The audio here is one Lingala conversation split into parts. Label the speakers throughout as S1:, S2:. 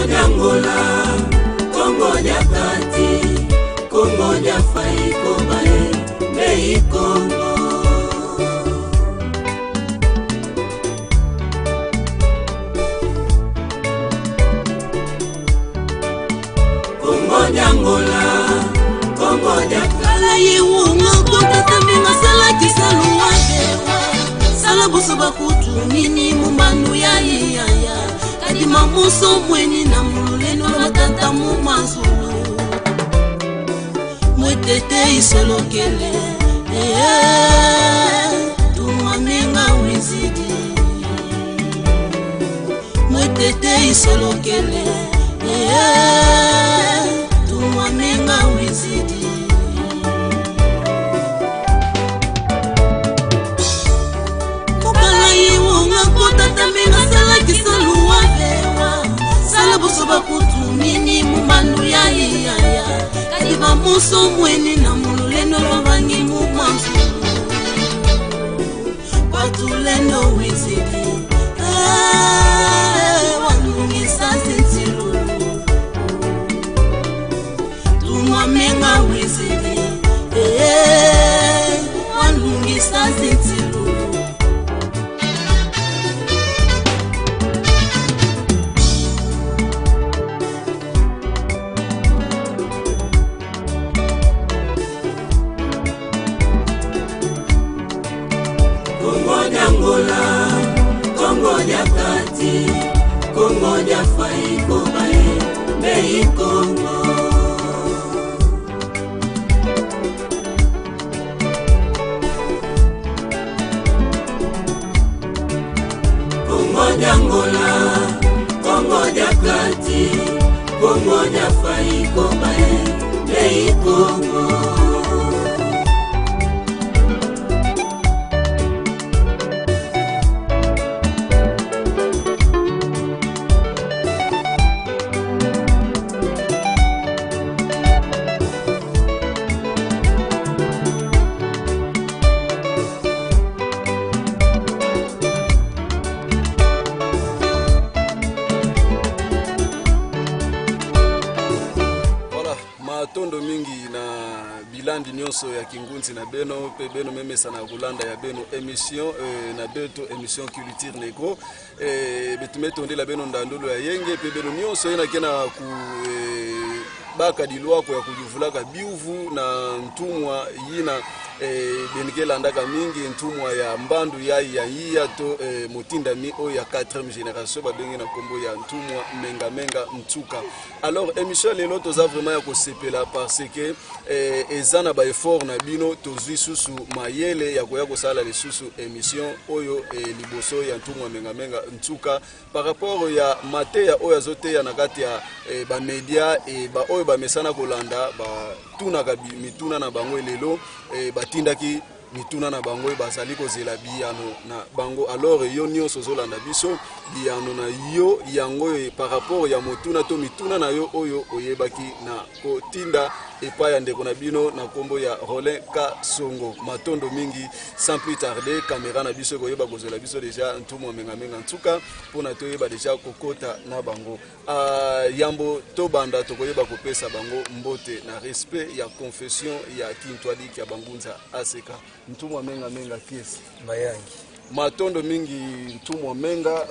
S1: Nyangola, Kongo nya kati, Kongo nya fai kobae, mei Kongo. Kongo Nyangola, Kongo nya kala yiwunga kota tambinga sala kisaluwa dewa. Sala buso bakutu nini mumanu ya. Kadi mamuso mweni na mululeno matata mumazulu. Mwetete isolokele, tumamenga wizidi. Mwetete isolokele, tumamenga wizidi. Mukala yiwunga kota tambinga sala kisaluwa vewa. Sala buso bakutu nini mumanu ya. Kadi bamuso mweni na mululeno lovangi mumazulu. Watulendo wizidi, wanungisa zintilu. Tumamenga wizidi, wanungisa zintilu. Nyangola, Kongo nya kati, Kongo nya fai kobae, mei Kongo. Kongo Nyangola, Kongo nya kati, Kongo nya fai kobae, mei Kongo.
S2: Tondo mingi na bilandi nyonso ya Kingunzi na beno pe beno meme sana kulanda ya beno émission na beto émission culture negro betumeto ndela beno ndandolo ya yenge pe beno nyonso ina kena ku baka dilwako ya kujuvulaka biuvu na ntumwa yina benikela ndaka mingi ntumwa ya mbandu ya to motinda mi o ya 4e génération ba bengi na kombo ya ntumwa menga mtuka. Alors émission lelo toza vraiment ya ko sepela parce que ezana ba effort na bino tozwi susu mayele ya koya ko sala le susu émission oyo liboso ya ntumwa menga mtuka par rapport ya mateya oyo azote ya nakati ya ba media ba oyo ba mesana kolanda ba tuna kabi mituna na bango lelo batindaki mituna na bango bazali kozela biyano na bango. Alors yo nyonso zolanda biso biyano na yo yango par rapport ya motuna to mituna na yo oyo oyebaki na kotinda epa ya ndeko na bino na kombo ya Rolin Kasongo. Matondo mingi sans plus tarder caméra na biso koyeba kozela biso déjà ntumo menga ntuka pona toyeba déjà kokota na bango yambo to banda to koyeba kopesa bango mbote na respect ya confession ya Kintwali ya Bangunza ACK. Ntumwa menga kiesi
S3: mayangi
S2: matondo mingi ntumwa menga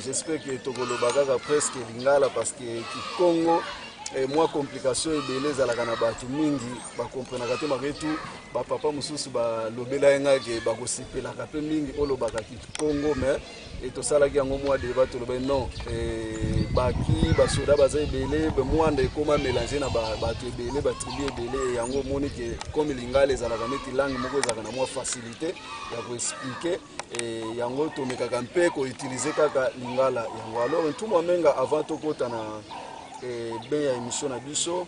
S2: j'espère que tokoloba kaka presque lingala parce que Congo moi complication ebele ezalaka na bato mingi bakomprenaka te maketu bapapa mosusu balobela engake bakosepelaka mpe mingi olobaka Congo mais etosalaki yango mwa deba toloba non baki basoda baza ebele bemwanda ekoma mélange na bato ebele batribu ebele yango omoni ke comme lingala ezalaka neti langue moko ezalaka na mwa facilité ya koexplike yango tomekaka mpe koutilize kaka lingala yango. Alors ntumwa menga avant tokota na ben ya émission na biso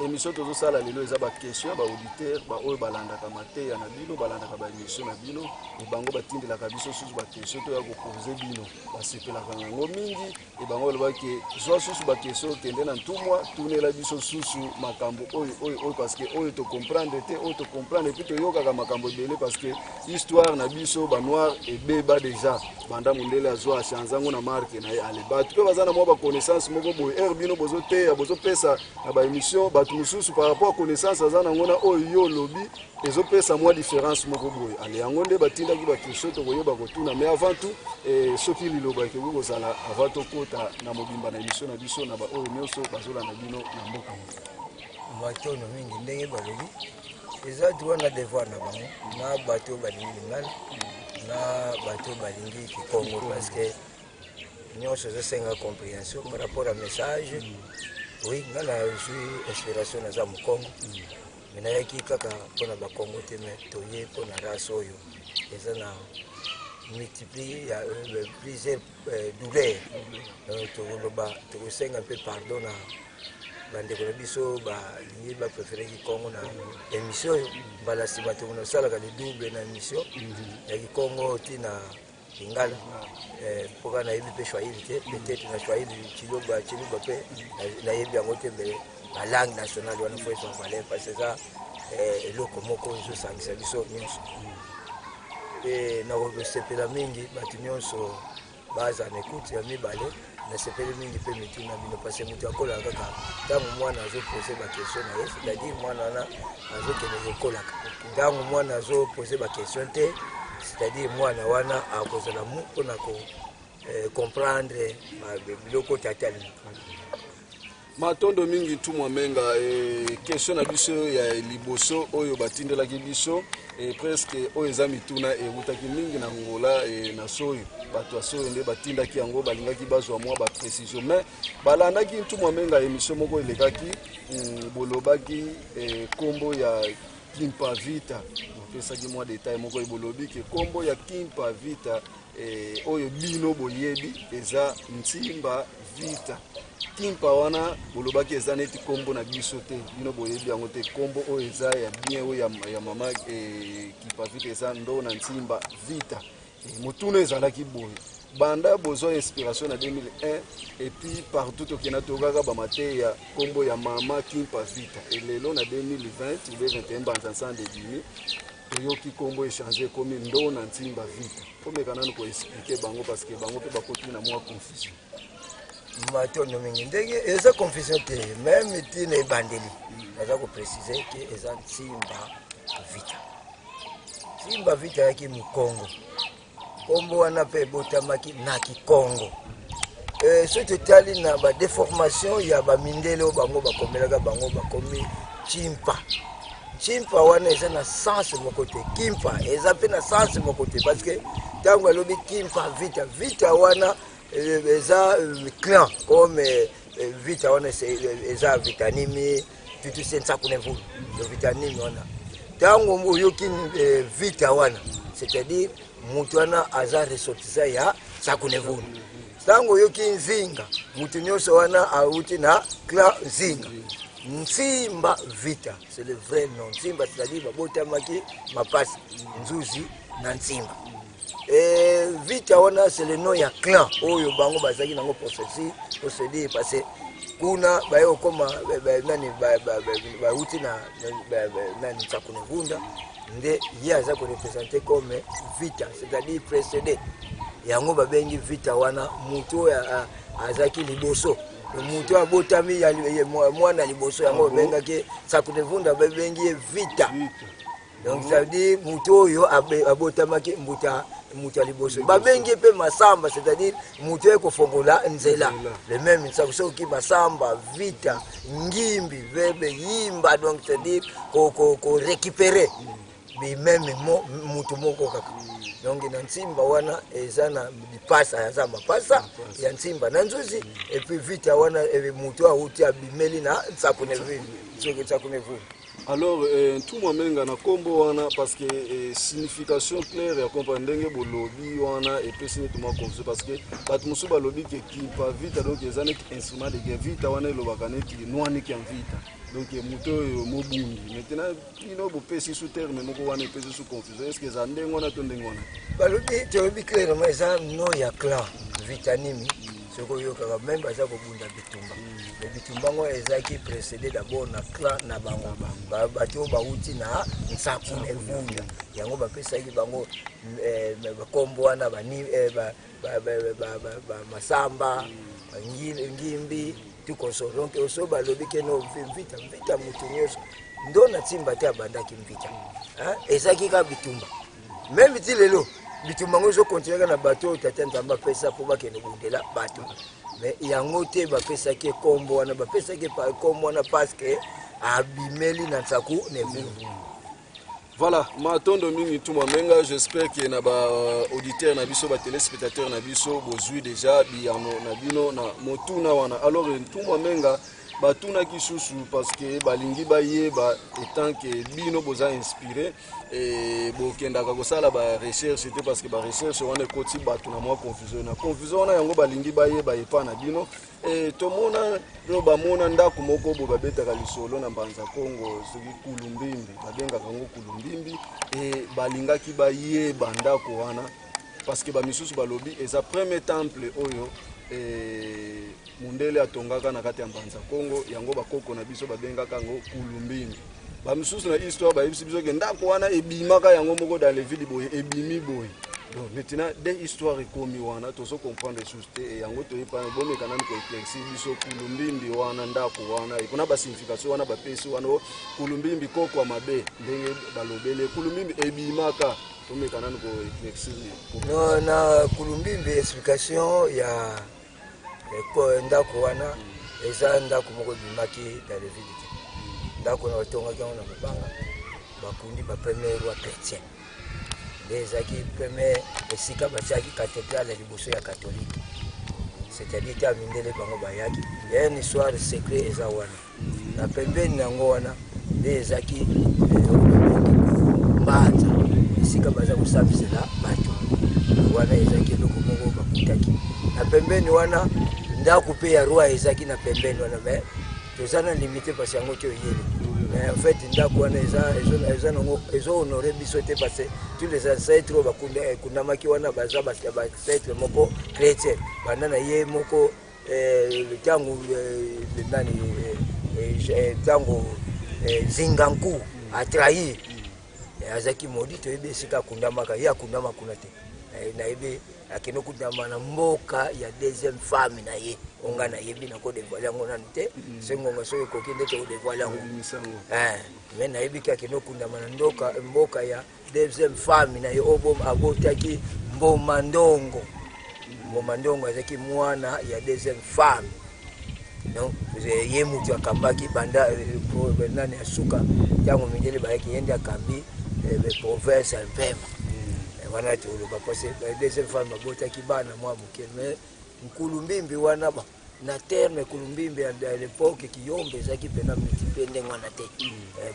S2: émission tozo sala lelo eza ba question ba auditeur ba oyo balandaka mateya na bino balandaka ba émission na bino e bango batindelaka biso susu ba question to ya ko poser bino basepelaka yango mingi e bango lobaki zwa susu ba question kende na ntumwa tunela biso susu makambo oyo parce que oyo to comprendre te oyo to comprendre puis to yokaka makambo ebele parce que histoire na biso ba noir ebeba déjà banda mundele azwa chanzango na marque na ye ale batu pe bazana mo ba connaissance moko boy bino bozo te bozo pesa na ba émission batu mususu par rapport à connaissance azana ngona oyo lobby ezo pesa moi différence moko boy ale yango nde batinda ki ba question to koyeba kotuna mais avant tout soki liloba ke ko sala avant to kota na mobimba na émission na biso na ba oyo nyonso bazola na bino na mboka
S3: matono mingi ndenge balobi eza droit na devoir na bango na bato balingi lingala na bato balingi kikongo parce que nyonso ezosenga compréhension par rapport à message. Oui, nga na zwi inspiration na za Mukongo mais nayaki kaka mpona bakongo te mais toye mpona race oyo eza na multiplier plusieurs douleurs tokoloba tokosenga mpe pardon na bandeko na biso balingi bapréféré kikongo na émission oyo mbala nsima tokonosalaka le double na émission ya kikongo ntina Lingala pour na yebi pe Swahili te peut-être na Swahili chiloba pe na yebi yango te mais la langue nationale wana faut son valeur parce que ça eloko moko zo sangisa biso nyonso et na ko sepela mingi batu nyonso baza na écoute ya mibale na sepela mingi pe mitu na bino parce que mutu akola kaka tango mwana azo poser ba question na yesu c'est-à-dire mwana na azo kene kola tango mwana azo poser ba question te c'est-à-dire moi na wana a cause la mu pour comprendre biloko tatali
S2: matondo mingi tu mwamenga question na biso ya liboso oyo batindelaki biso presque oyo eza mituna ebutaki mingi na ngola na soyo bato ya soyo nde batindaki yango balingaki bazwa mwa ba précision mais balandaki tu mwamenga émission moko elekaki bolobaki kombo ya Kimpa Vita opesaki mwa détail moko ebolobi ke kombo ya Kimpa Vita oyo bino boyebi eza Ntimba Vita Kimpa wana bolobaki eza neti kombo na biso te bino boyebi yango te kombo oyo eza ya bien oyo ya mama Kimpa Vita eza ndo na Ntimba Vita motuna ezalaki boye banda besoin inspiration na 2001 et puis partout au Kenya toka ba mate ya kombo ya mama Kimpa Vita et lelo na 2020 ou 2021 banzansa de dimi yoki kombo échanger comme ndo na Ntimba Vita faut me kana ko expliquer bango parce que bango pe bakoti na moi confusion
S3: matono mingi ndenge eza confusion te même tine ebandeli naza ko préciser que eza Ntimba Vita yaki Mukongo kombo wana pe botamaki na Kikongo so totali na ba déformation ya ba mindelo bango bakomelaka bango bakomi chimpa wana eza na sens moko te Kimpa eza pe na sens moko te parce que tango alobi Kimpa Vita wana eza clan comme Vita wana eza vitanimi tutu sensa kunevu le vitanimi wana tango yoki Vita wana c'est-à-dire mutu wana aza ressortissant ya Sakunevulu tango yoki Nzinga mutu nyonso wana auti na clan Nzinga Ntimba Vita c'est le vrai nom Ntimba c'est-à-dire babotamaki mapasi nzuzi na Ntimba Vita wana c'est le nom ya clan oyo bango bazaki nango procédure parce que kuna bayo koma nani bauti na nani Sakunevunda nde yaza ko représenter comme Vita c'est-à-dire précédé yango babengi Vita wana mutu azaki liboso mutu abotami ya mwana liboso yango bengaki Sakunevunda babengi Vita donc ça veut dire mutu oyo abotamaki mutu liboso babengi pe masamba c'est-à-dire mutu ekofongola nzela le même nsabuso ki masamba Vita ngimbi bebe yimba donc c'est-à-dire ko récupérer même mutu moko kaka donc na Ntimba wana eza na bipasa ya mapasa ya Ntimba na nzuzi et puis Vita wana mutu auti abimeli na Sakunevulu
S2: Alors, tout le monde a combo parce que signification claire et accompagner le lobby et puis c'est tout le monde confus parce que pas tout le lobby qui pas vite donc les années instrument de vite on est le bagane qui nous on est qui en vite donc moto mobungi maintenant il no bopé sous terme mais nous on est pesé sous confusion est-ce que ça ndengo na to ndengo na
S3: ba lobby clair mais ça no ya clan vitanimi ce que yo ka même ba za ko bunda bitumba le bitumba ngo ezaki précédé d'abord na clan na bango ba to ba uti na nsaku ne vunda yango ba pesa ki bango ba kombo wana ba ni ba masamba ngimbi tuko so donc oso ba lobi ke no vita mutunyoso ndo na timba te abanda kimvita ezaki ka bitumba même ti lelo bitumba ngo zo continuer na bato tata nzamba pesa po ba ke no bundela bato mais yango te ba pesa ke kombo wana ba pesa ke pa kombo wana parce que abimeli na nsaku ne vunda.
S2: Voilà, matondo mingi tout menga, j'espère que na ba auditeur na biso ba téléspectateur na biso bozui déjà biano na bino na motuna wana. Alors tout menga batuna kisusu parce que balingi baye ba étant que bino boza inspiré et bokenda ka kosala ba recherche c'était parce que ba recherche wana koti batuna moi confusion na yango balingi baye ba epa na bino et tomona no bamona ndako moko bo babeta ka lisolo na mbanza Kongo soki kulumbimbi babenga kango kulumbimbi et balingaki baye bandako wana parce que ba misusu balobi eza premier temple oyo mundele atongaka na kati ya mbanza Kongo yango bakoko na biso babengaka kango kulumbimbi ba misusu na histoire ba biso ke ndako wana ebimaka yango moko dans les villes boye ebimi boye. Donc maintenant des histoires comme wana to so comprendre juste et yango to epa bomme kana ko éclaircir biso kulumbimbi wana ndako wana et kuna ba signification wana ba pesi wana kulumbimbi koko mabe ndenge balobele kulumbimbi ebimaka bomme kana ko éclaircir
S3: no na kulumbimbi explication ya ko ndako wana eza ndako moko bimaki dans les villes ndako na otonga kana na mabanga bakundi ba premier roi chrétien ezaki premier esika batiaki cathédrale liboso ya catholique c'est-à-dire ta mindele bango bayaki ya une histoire secret eza wana na pembeni nango wana ezaki mbata esika baza kusambisela bato wana ezaki loko moko bakutaki na pembeni wana ndako pe ya roi ezaki na pembeni wana mais tozana limité parce yango to yele en fait ndako wana eza honoré biso te parce que tous les ancêtres bakunda kunamaki wana baza ba ancêtre moko chrétien banana ye moko le tango le nani tango Zinganku a trahi azaki maudit ebe sika kundamaka ya kundama kuna te na ebe akino kundama na mboka ya deuxième femme na ye onga na yebi na ko dévoiler yango nante sengonga soyo kokinde to dévoiler yango mais na yebi ka kino kundama na ndoka mboka ya deuxième femme na ye obo abotaki mbomandongo azaki mwana ya deuxième femme non ye mutu akambaki banda nani asuka yango mindele bayaki yende akambi province ya Mpema wana tolo parce que deuxième femme abotaki bana mwa muke mais nkulumbimbi wana ba na terme kulumbimbi à l'époque kiyombe ezaki pena multiple ndenge wana te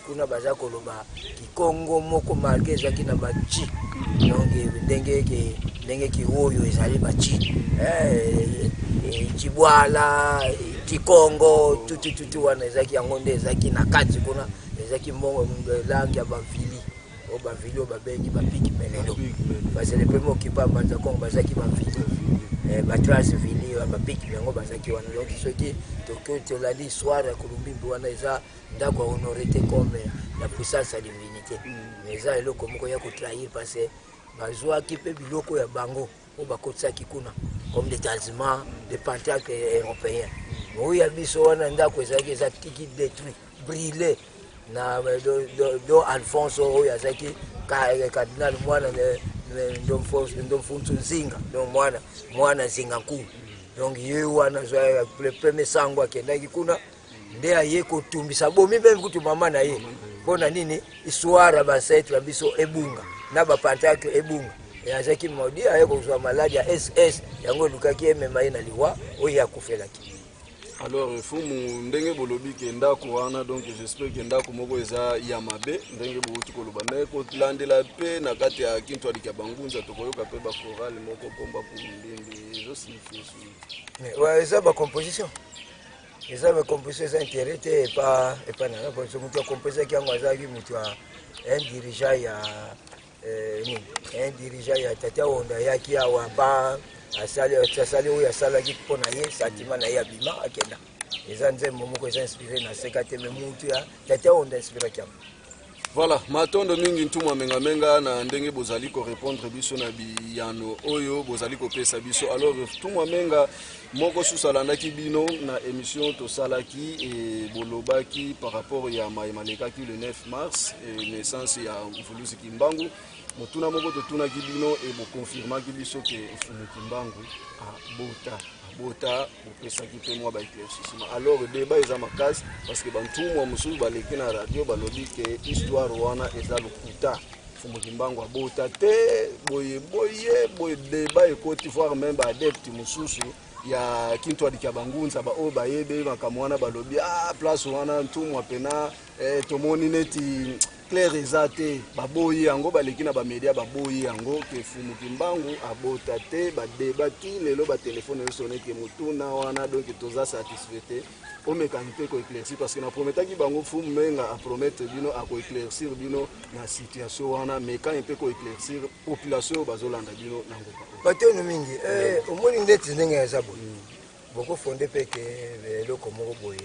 S3: kuna baza koloba kikongo moko marqué ezaki na bachi donc ndenge ki oyo ezali bachi Chibwala Kikongo tutu wana ezaki yango nde ezaki na kati kuna ezaki mbongo langi ya bavili o bavili o babengi bapiki melelo parce que le premier occupant banza Kongo bazaki bavili batrace vili bapiki yango bazaki wana donc soki to la l'histoire ya Kulumbimbi wana eza ndako honoré comme la puissance à divinité mais eza eloko moko ya ko trahir parce que bazwaki pe biloko ya bango o bakotsaki kuna comme des talismans des pentacle européens oui abiso wana ndako ezaki ezaki détruit brûlé na do Alphonse oyo azaki cardinal mwana ndomfonso Nzinga donc mwana Zinganku donc ye wana le premier sango akendaki kuna nde aye kotumbisa bomi même kutu mama na ye bona nini histoire ba ancêtre biso ebunga na ba pentacle ebunga azaki maudi aye kozwa maladi ya SS yango lukaki emema ye na liwa oyo akufelaki
S2: Alors fumu ndenge bolobi ke ndako wana donc j'espère que ndako moko eza ya mabe ndenge bouti koloba mais ko landela pe na kati ya kintu alika bangunza tokoyoka pe ba chorale moko pomba pour ndenge zo signifie
S3: mais ouais ça ba composition. Et ça, ma composition est intéressée et pas nana. Parce que mon compositeur qui a un dirigeant, il y a Tata Onda qui a Wamba, à Sali ou à Salagi pour naïe, Satima naïe Abima, à Kenda. Les gens m'ont inspiré dans ce cas de Moutia, Tata Onda inspiré Kiam.
S2: Voilà, matondo mingi ntuma menga menga na ndenge bozali ko répondre biso na biyano oyo bozali ko pesa biso. Alors ntuma menga moko susalandaki bino na émission to salaki et bolobaki par rapport ya Maleka ki le 9 mars et naissance ya Mfulusi Kimbangu. Motuna moko to tuna ki bino et bo confirma ki biso ke Mfulusi Kimbangu a bota opesaki pe mwa ba éclaircissement. Alors le débat est makasi parce que bantumwa mususu baleki na radio balobi ke histoire wana eza lokuta Mfulusi Kimbangu abota te boye débat ekoti voir même ba adepte mususu ya kintu adika bangunza ba o bayebe makamwana balobi place wana ntumwa pena tomoni neti clair ezate baboyi yango baleki na ba media baboyi yango ke Mfulusi Kimbangu abota te ba debati lelo ba téléphone sonné ke mutuna wana donc toza satisfait o mécanique ko éclaircir parce que na prometaki bango Mfumu menga a promettre bino a ko éclaircir bino na situation wana mais quand peut ko éclaircir population bazolanda bino nango
S3: Bateau mingi au moins ndeti ndenge ya zabo beaucoup fondé pe ke loko moko boye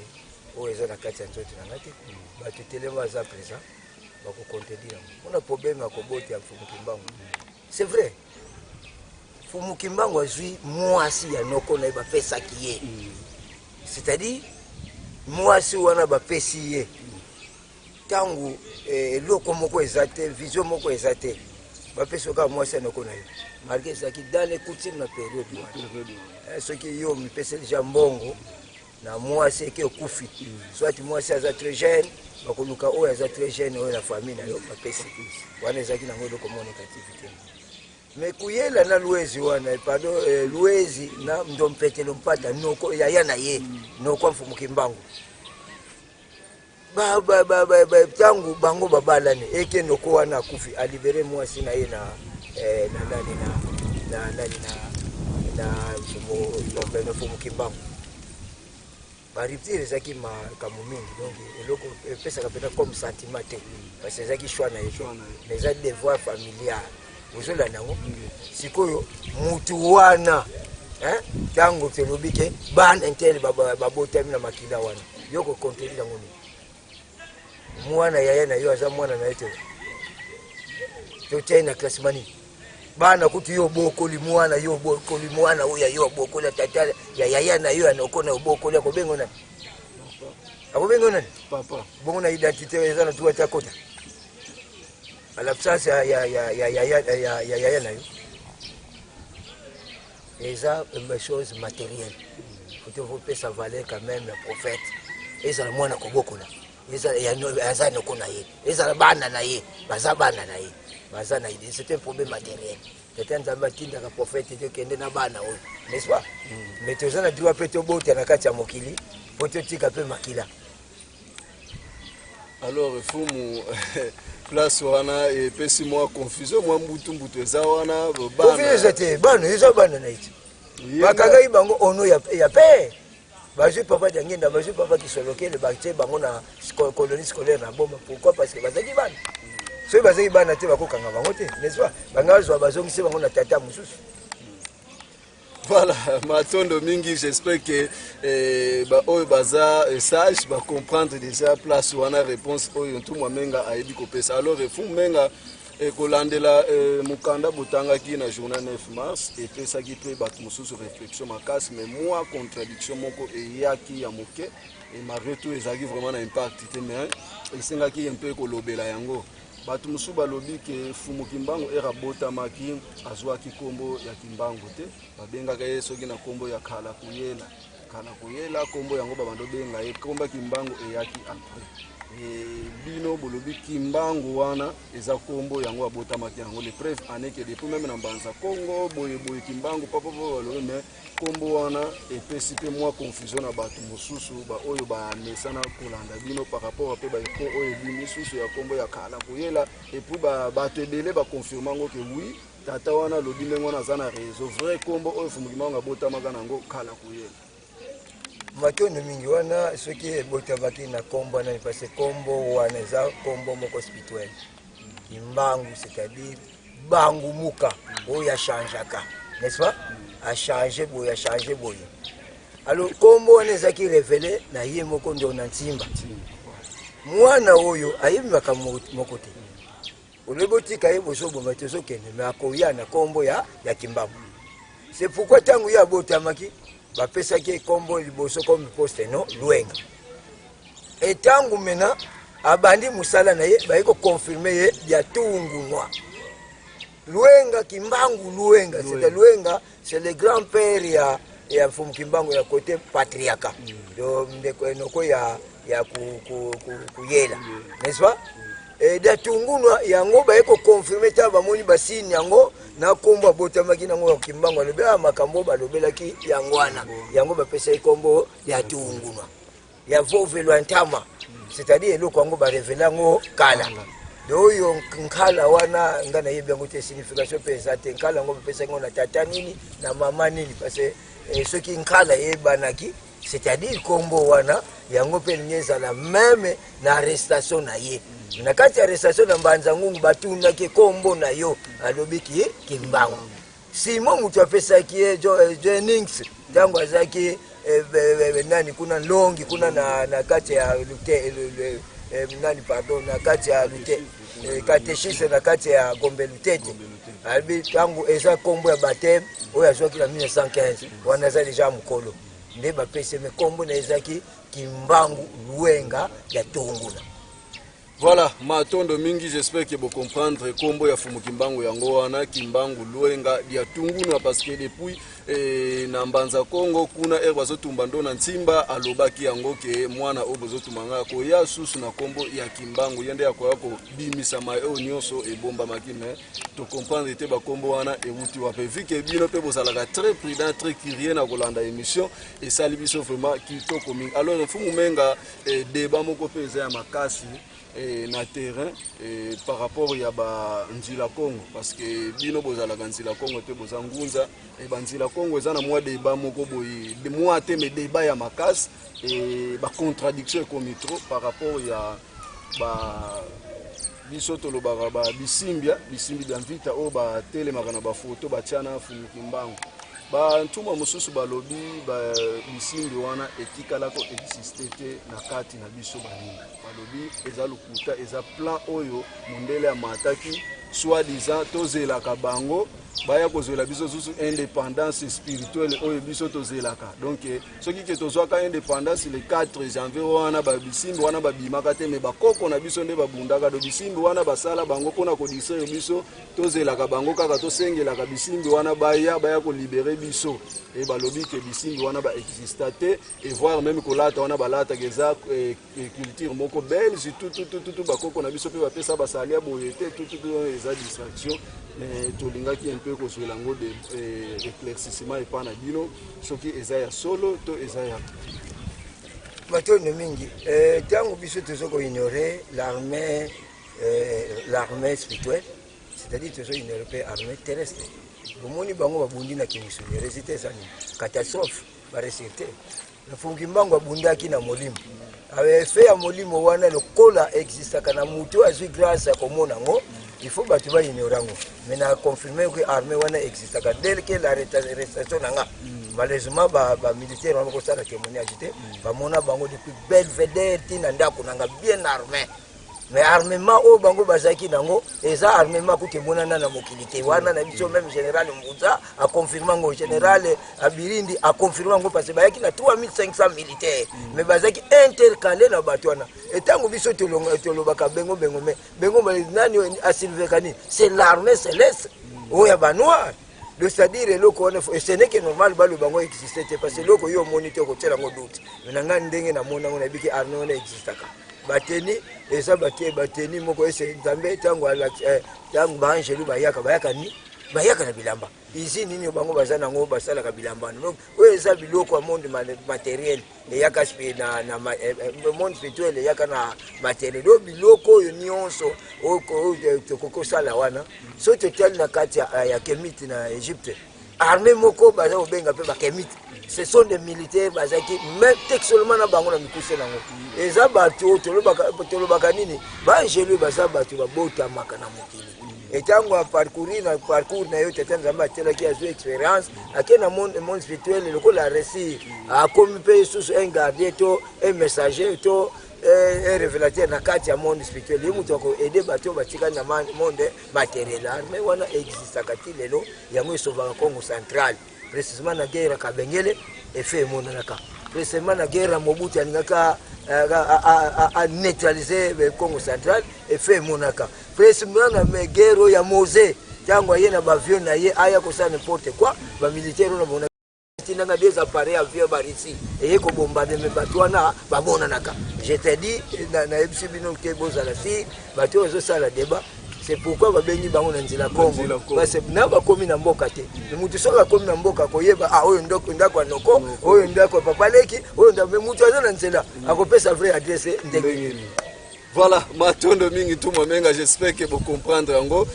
S3: o eza na kati ya nzoto na ngati bato telema za présent bako contredire on a problème à koboti ya Mfumu Kimbangu c'est vrai Mfumu Kimbangu azui mwasi ya noko na ba pesa kiye c'est-à-dire mwasi wana ba pesi ye tangu loko moko ezate vision moko ezate ba pesa ka mwasi ya noko na ye marqué ça qui dans les coutumes na période ce qui yo mi pesa déjà mbongo na mwasi ke okufi soit mwasi aza très jeune bakoluka oyo aza très jeune oyo na famille na yo bapesi wana ezaki nango eloko mo négativité mais kuyela na luezi wana pardon luezi na ndompetelo mpata noko yaya na ye noko Mfumu Kimbangu tangu bango babalane eke noko wana akufi alibere mwasi na ye na Mfumu Kimbangu bariptire zaki makamumini donc eloko pesa kapena comme sentiment te parce que zaki choix na yeto mais za devoir familial bozola nango sikoyo mutu wana tango telobike ban intel babotami na makila wana yoko contredire nango ni mwana yaya na yo aza mwana na yeto to tena classement bana kuti yo bokoli mwana yo bokoli mwana oya yo bokoli tata ya yaya na yo anokona bokoli akobengo nani akobengo nani
S2: papa
S3: bongo na identité ezana tuwa takota à l'absence ya yaya na yo eza une chose matérielle faut te faire sa valeur quand même le prophète eza mwana kobokola eza ya azana nokona ye eza bana na ye baza bana na ye bazana idée c'est un problème matériel quelqu'un d'amba tinda ka prophète de kende na bana oyo n'est-ce pas mais tozana droit pe to bota na kati ya mokili poto tika pe makila
S2: alors Mfumu place wana et pesi moi confusion moi mbutu eza wana
S3: bana confusion te bana eza bana na iti bakagai bango ono ya pe bazui papa d'angenda bazui papa qui se loquait le bacté bango na colonie scolaire na bomba pourquoi parce que bazaki bana so bazaki bana te bakokanga bango te n'est-ce pas bangazo bazongisi bango na tata mususu.
S2: Voilà, matondo mingi, j'espère que oyo baza sage ba comprendre déjà place wana réponse oyo tout menga ayebi ko pesa. Alors Mfumu menga kolandela mukanda botanga ki na journée 9 mars et pesa ki pe bat mususu réflexion makasi mais moi contradiction moko eyaki ya moke et malgré tout ezaki vraiment un impact mais esengaki un peu kolobela yango. Batu musu balobi ke Mfumu Kimbangu era botamaki azwaki kombo ya Kimbangu te babengaka ye soki na kombo ya kala kuyela kala koyela kombo yango babando benga ye komba kimbangu eyaki après bino bolobi kimbangu wana eza kombo yango abotamaki yango le preuve ane que depuis même na mbanza Congo boye kimbangu papa bolobi mais kombo wana epesi pe moi confusion na bato mosusu ba oyo ba mesana kolanda bino par rapport pe ba eko oyo bimi susu ya kombo ya kala koyela et puis bato ebele ba confirmer ngo que oui tata wana lobi ndenge wana aza na réseau vrai kombo oyo fumukimbangu abotamaka nango kala koyela
S3: matondo mingi wana soki ebotamaki na kombo na parce kombo wana eza kombo moko spirituel kimbangu c'est-à-dire bangu muka oyo achangeaka n'est-ce pas a changé boye alors kombo wana ezaki révélé na ye moko ndo na ntimba mwana oyo ayebimaka moko te olebotika ye bosoboma tozokende me akoya na kombo ya kimbangu c'est pourquoi tangu ye abotamaki bapesaki kombo liboso comme poste no Luenga etangu mena abandi musala na ye bayiko confirmer ye ya tungunwa Luenga kimbangu Luenga c'est Luenga c'est le grand-père ya Mfumu Kimbangu ya côté patriarcat do ndeko enoko ya kuyela n'est-ce pas et da tungunwa yango bayiko confirmer ta bamoni basini yango na kombo abotamaki nango Kimbangu alobela makambo balobelaki yangwana yango bapesa kombo ya tungunwa ya vovelo ntama c'est-à-dire eloko yango ba révéler ngo kala doyo nkala wana ngana yebi yango te signification pesa te nkala ngo bapesa ngo na tata nini na mama nini parce que ceux qui nkala yebanaki c'est-à-dire kombo wana yango pe nyeza la même na arrestation na ye na kati arrestation na mbanza ngungu batunda ke kombo na yo alobiki Kimbangu simo mutu apesaki ye Jennings tango azaki nani kuna longi kuna na kati ya lute nani pardon na kati ya lute katechise na kati ya Gombe Lutete albi tango eza kombo ya baptême oyo azwaki na 1915 wana za deja mukolo nde bapese me kombo na ezaki Kimbangu Luenga ya Tonguna.
S2: Voilà, matondo mingi, j'espère que vous comprendre kombo ya Fumu Kimbangu yango wana Kimbangu Luenga ya Tunguna parce que depuis na mbanza Congo kuna bazo tumbando na ntimba alobaki yango ke mwana obozo tumanga ko ya susu na kombo ya Kimbangu yende ya ko bimisa ma nyonso e bomba makine to comprendre te ba kombo wana e wuti wa pe vike bino pe bozalaka très prudent très curieux na kolanda émission et ça libiso vraiment kitoko mingi. Alors Fumu menga débat moko pe za ya makasi na terrain par rapport ya ba nzila Congo parce que bino bozala nzila Congo te bozangunza e banzila Congo eza na mwa débat moko boyi de mwa te me débat ya makas et ba contradiction comme trop par rapport ya ba biso tolobaka ba bisimbi d'anvita o ba telemaka na ba photo ba tiana Fumu Kimbangu ba ntuma mususu balobi ba bisimbi wana etikala ko existe te na kati na biso banini balobi eza lukuta eza plan oyo mondele ya mataki soi-disant tozelaka bango baya kozela biso susu indépendance spirituelle oyo biso tozelaka donc soki ke tozwaka indépendance le 4 janvier wana ba bisimbi wana babimaka te me bakoko na biso nde babundaka do bisimbi wana basala bango pona ko distraire biso tozelaka bango kaka tosengelaka bisimbi wana baya ko libérer biso et balobi ke bisimbi wana ba existe te et voir même kolata wana balata keza culture moko belge tout bakoko na biso pe bapesa basalia boyete tout eza distraction mais tolingaki un peu kozwela ngo de éclaircissement et pas na bino soki eza ya solo to eza ya
S3: matondo mingi tango biso tozoko ignorer l'armée spirituelle c'est-à-dire tozo ignorer l'armée terrestre bomoni bango babundi na kimisuni résultat zani catastrophe ba résultat na Fumu Kimbangu abundaki na molimo avec fait ya molimo wana le kola existaka na mutu azui grâce à komona ngo il faut battre ba ignorango mais na confirmer que armée wana existaka dès que la arrestation nanga malheureusement ba militaire wana ko sala témoignage te ba mona bango depuis Belvedere tina ndako nanga bien armé mais armement o bango bazaki nango eza armement ko kemonana na mokilité wana na biso même général Mbuza a confirmer ngo général Abirindi a confirmer ngo parce que bayaki na 3500 militaires mais bazaki intercalé na batwana etango biso tolobaka bengo mais bengo nani asilvekani c'est l'armée céleste o ya banois c'est-à-dire eloko wana ce n'est que normal balo bango exister parce que loko yo moniteur ko tela ngo doute menanga ndenge na mona ngona biki arno na existaka bateni eza bateni moko ese nzambe tango ala tango banjelu bayaka ni bayaka na bilamba ici nini bango bazana ngo basala ka bilamba donc oyo eza biloko ya monde matériel eyaka na monde spirituel eyaka na matériel do biloko yo nyonso okoko sala wana so total na kati ya Kemiti na Égypte armée moko baza obenga pe ba Kemiti ce sont des militaires bazaki même textuellement na bango na mikuse nango eza bato tolobaka nini banjelu baza bato babota makana mokili et tango a parcourir na yo tete nzamba tela ki azo expérience akena monde spirituel le ko la récit a comme pe sous un gardien to un messager to un révélateur na kati ya monde spirituel ye mutu ko aider bato batika na monde matériel mais wana existe kati lelo yango esovaka Congo central précisément na guerre Kabengele et fait monanaka précisément na guerre Mobutu alingaka a neutraliser le Congo central et fait monaka précisément na guerre ya Mosé tango yena bavion na ye aya ko ça n'importe quoi ba militaire na monaka tinanga des appareils avion barisi et ko bombarder me batwana ba monanaka je te dis na ebsibino ke bozala si bato zo sala débat. C'est pourquoi ba bengi bango na nzila Congo parce que na ba komi na mboka te mutu soka komi na mboka koyeba oyo ndako noko oyo ndako papa leki oyo ndako mutu azana nzela akopesa vrai adresse ndenge.
S2: Voilà, matondo mingi tout momenga, j'espère que vous comprendre yango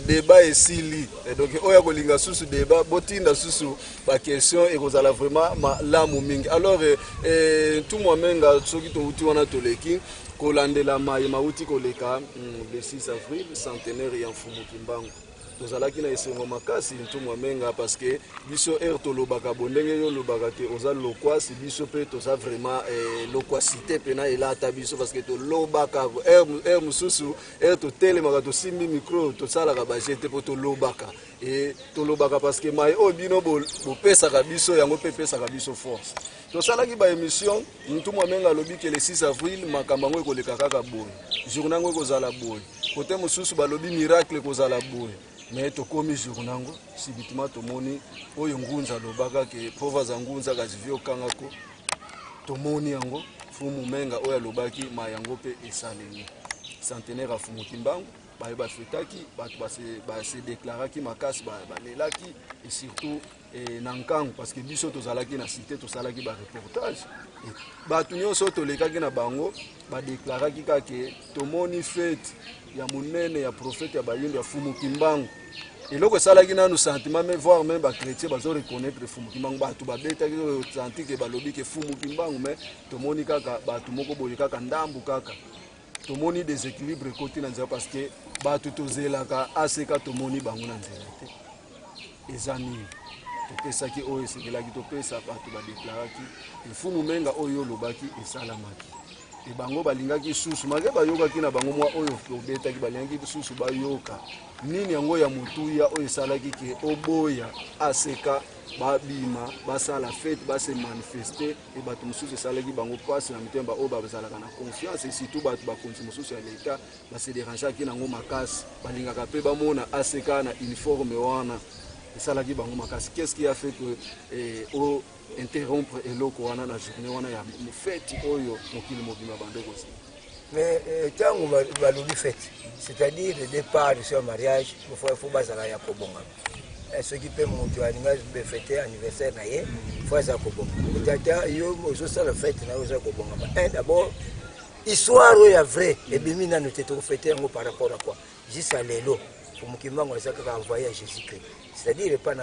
S2: débat et sili. Donc oya kolinga susu débat, botinda susu ba question et kozala vraiment malamu mingi. Alors tout momenga soki to uti wana toleki kolandela mai mauti koleka le 6 avril centenaire ya Mfumu Kimbangu. Tozalaki na esengo makasi ntumwa menga parce que biso to lobaka bondenge yo lobaka te oza lokwasi biso pe toza vraiment lokwasité pena elata biso parce que to lobaka mususu to telemaka to simbi micro to sala ka bajete po to lobaka et to lobaka parce que mai obino bo pesa ka biso yango pe pesa ka biso force. Tosalaki ba émission ntumwa menga lobi que le 6 avril makambango ekoleka kaka boy journée ngo kozala boy côté mususu ba lobi miracle kozala boy. Mais to komi journango sibitima to moni oyo ngunza lobaka ke pova za ngunza kazivyo kangako to moni yango Fumu menga oyo lobaki ma yango pe esaleni centenaire Fumu Kimbangu ba fetaki ba se déclaraki makasi ba lelaki et surtout nankangu parce que biso to zalaki na cité to salaki ba reportage ba tunyoso to lekaki na bango ba déclaraki ka ke to moni fête ya munene ya prophète ya bayendo ya Fumu Kimbangu. Et loko salaki na nous sentiment mais voir même ba chrétien bazo reconnaître Fumu Kimbangu batu ba beta ki senti ke balobi ke Fumu Kimbangu mais to moni kaka batu moko boye kaka ndambu kaka to moni déséquilibre côté na nzela parce que batu to zelaka aseka to moni bango na nzela te ezani to pesa ki oyo sekelaki to pesa batu ba déclaraki Fumu menga oyo lobaki esalamaki et bango balingaki susu mage bayokaki na bango mwa oyo obetaki balingaki susu bayoka nini yango ya mutuya oyo salaki ke oboya aseka babima basala fête base manifester et batu mususu salaki bango passe na mitemba oyo bazalaka na confiance et surtout batu ba konti mususu ya leta base déranger ki nango makasi balingaka pe bamona aseka na uniforme wana salaki bango makasi. Qu'est-ce qui a fait que au interrompre eloko wana na journée wana ya fête oyo mokili mobima bandeko aussi?
S3: Mais tango balobi fête, c'est-à-dire le départ sur le mariage, il faut bazala ya kobonga. Ce qui peut monter aninga be fêter anniversaire na ye, faut za kobonga. Tata yo zo sala fête na zo kobonga. D'abord histoire ya vrai et bimi na noté to fêter ngo par rapport à quoi? Juste à lelo. Fumu Kimbangu azaka envoyer Jésus-Christ. C'est-à-dire pas na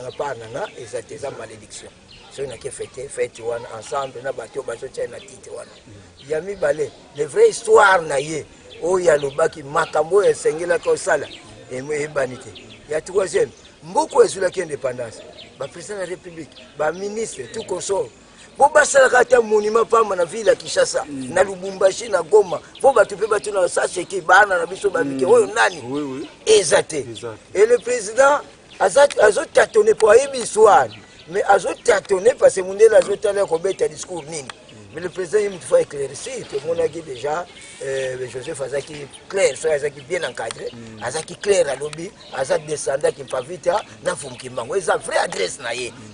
S3: ezateza malédiction. So na ke fête wana ensemble na bato bazo tena tite wana. Yami balé, les vraies histoires na ye. O ya lobaki makambo ya sengela ko sala et banité. Ya troisième, mboko ezula ki indépendance. Ba président de la République, ba ministre tout consort. Bo basala kata monument pamba na ville ya Kinshasa, na Lubumbashi na Goma. Bo batu pe batu na sacheki bana na biso ba bike oyo nani?
S2: Oui.
S3: Exacté. Et le président azo tâtonné pour aimer histoire. Mais azo tâtonné parce que Mundela azo tala ko beta discours nini. Mais le président, il faut éclaircir. Tout le monde a dit déjà, Joseph Azaki clair, soit Azaki bien encadré, Azaki clair à l'objet, Azaki descendant qui me fait vite, n'a pas qui m'a envoyé sa vraie adresse.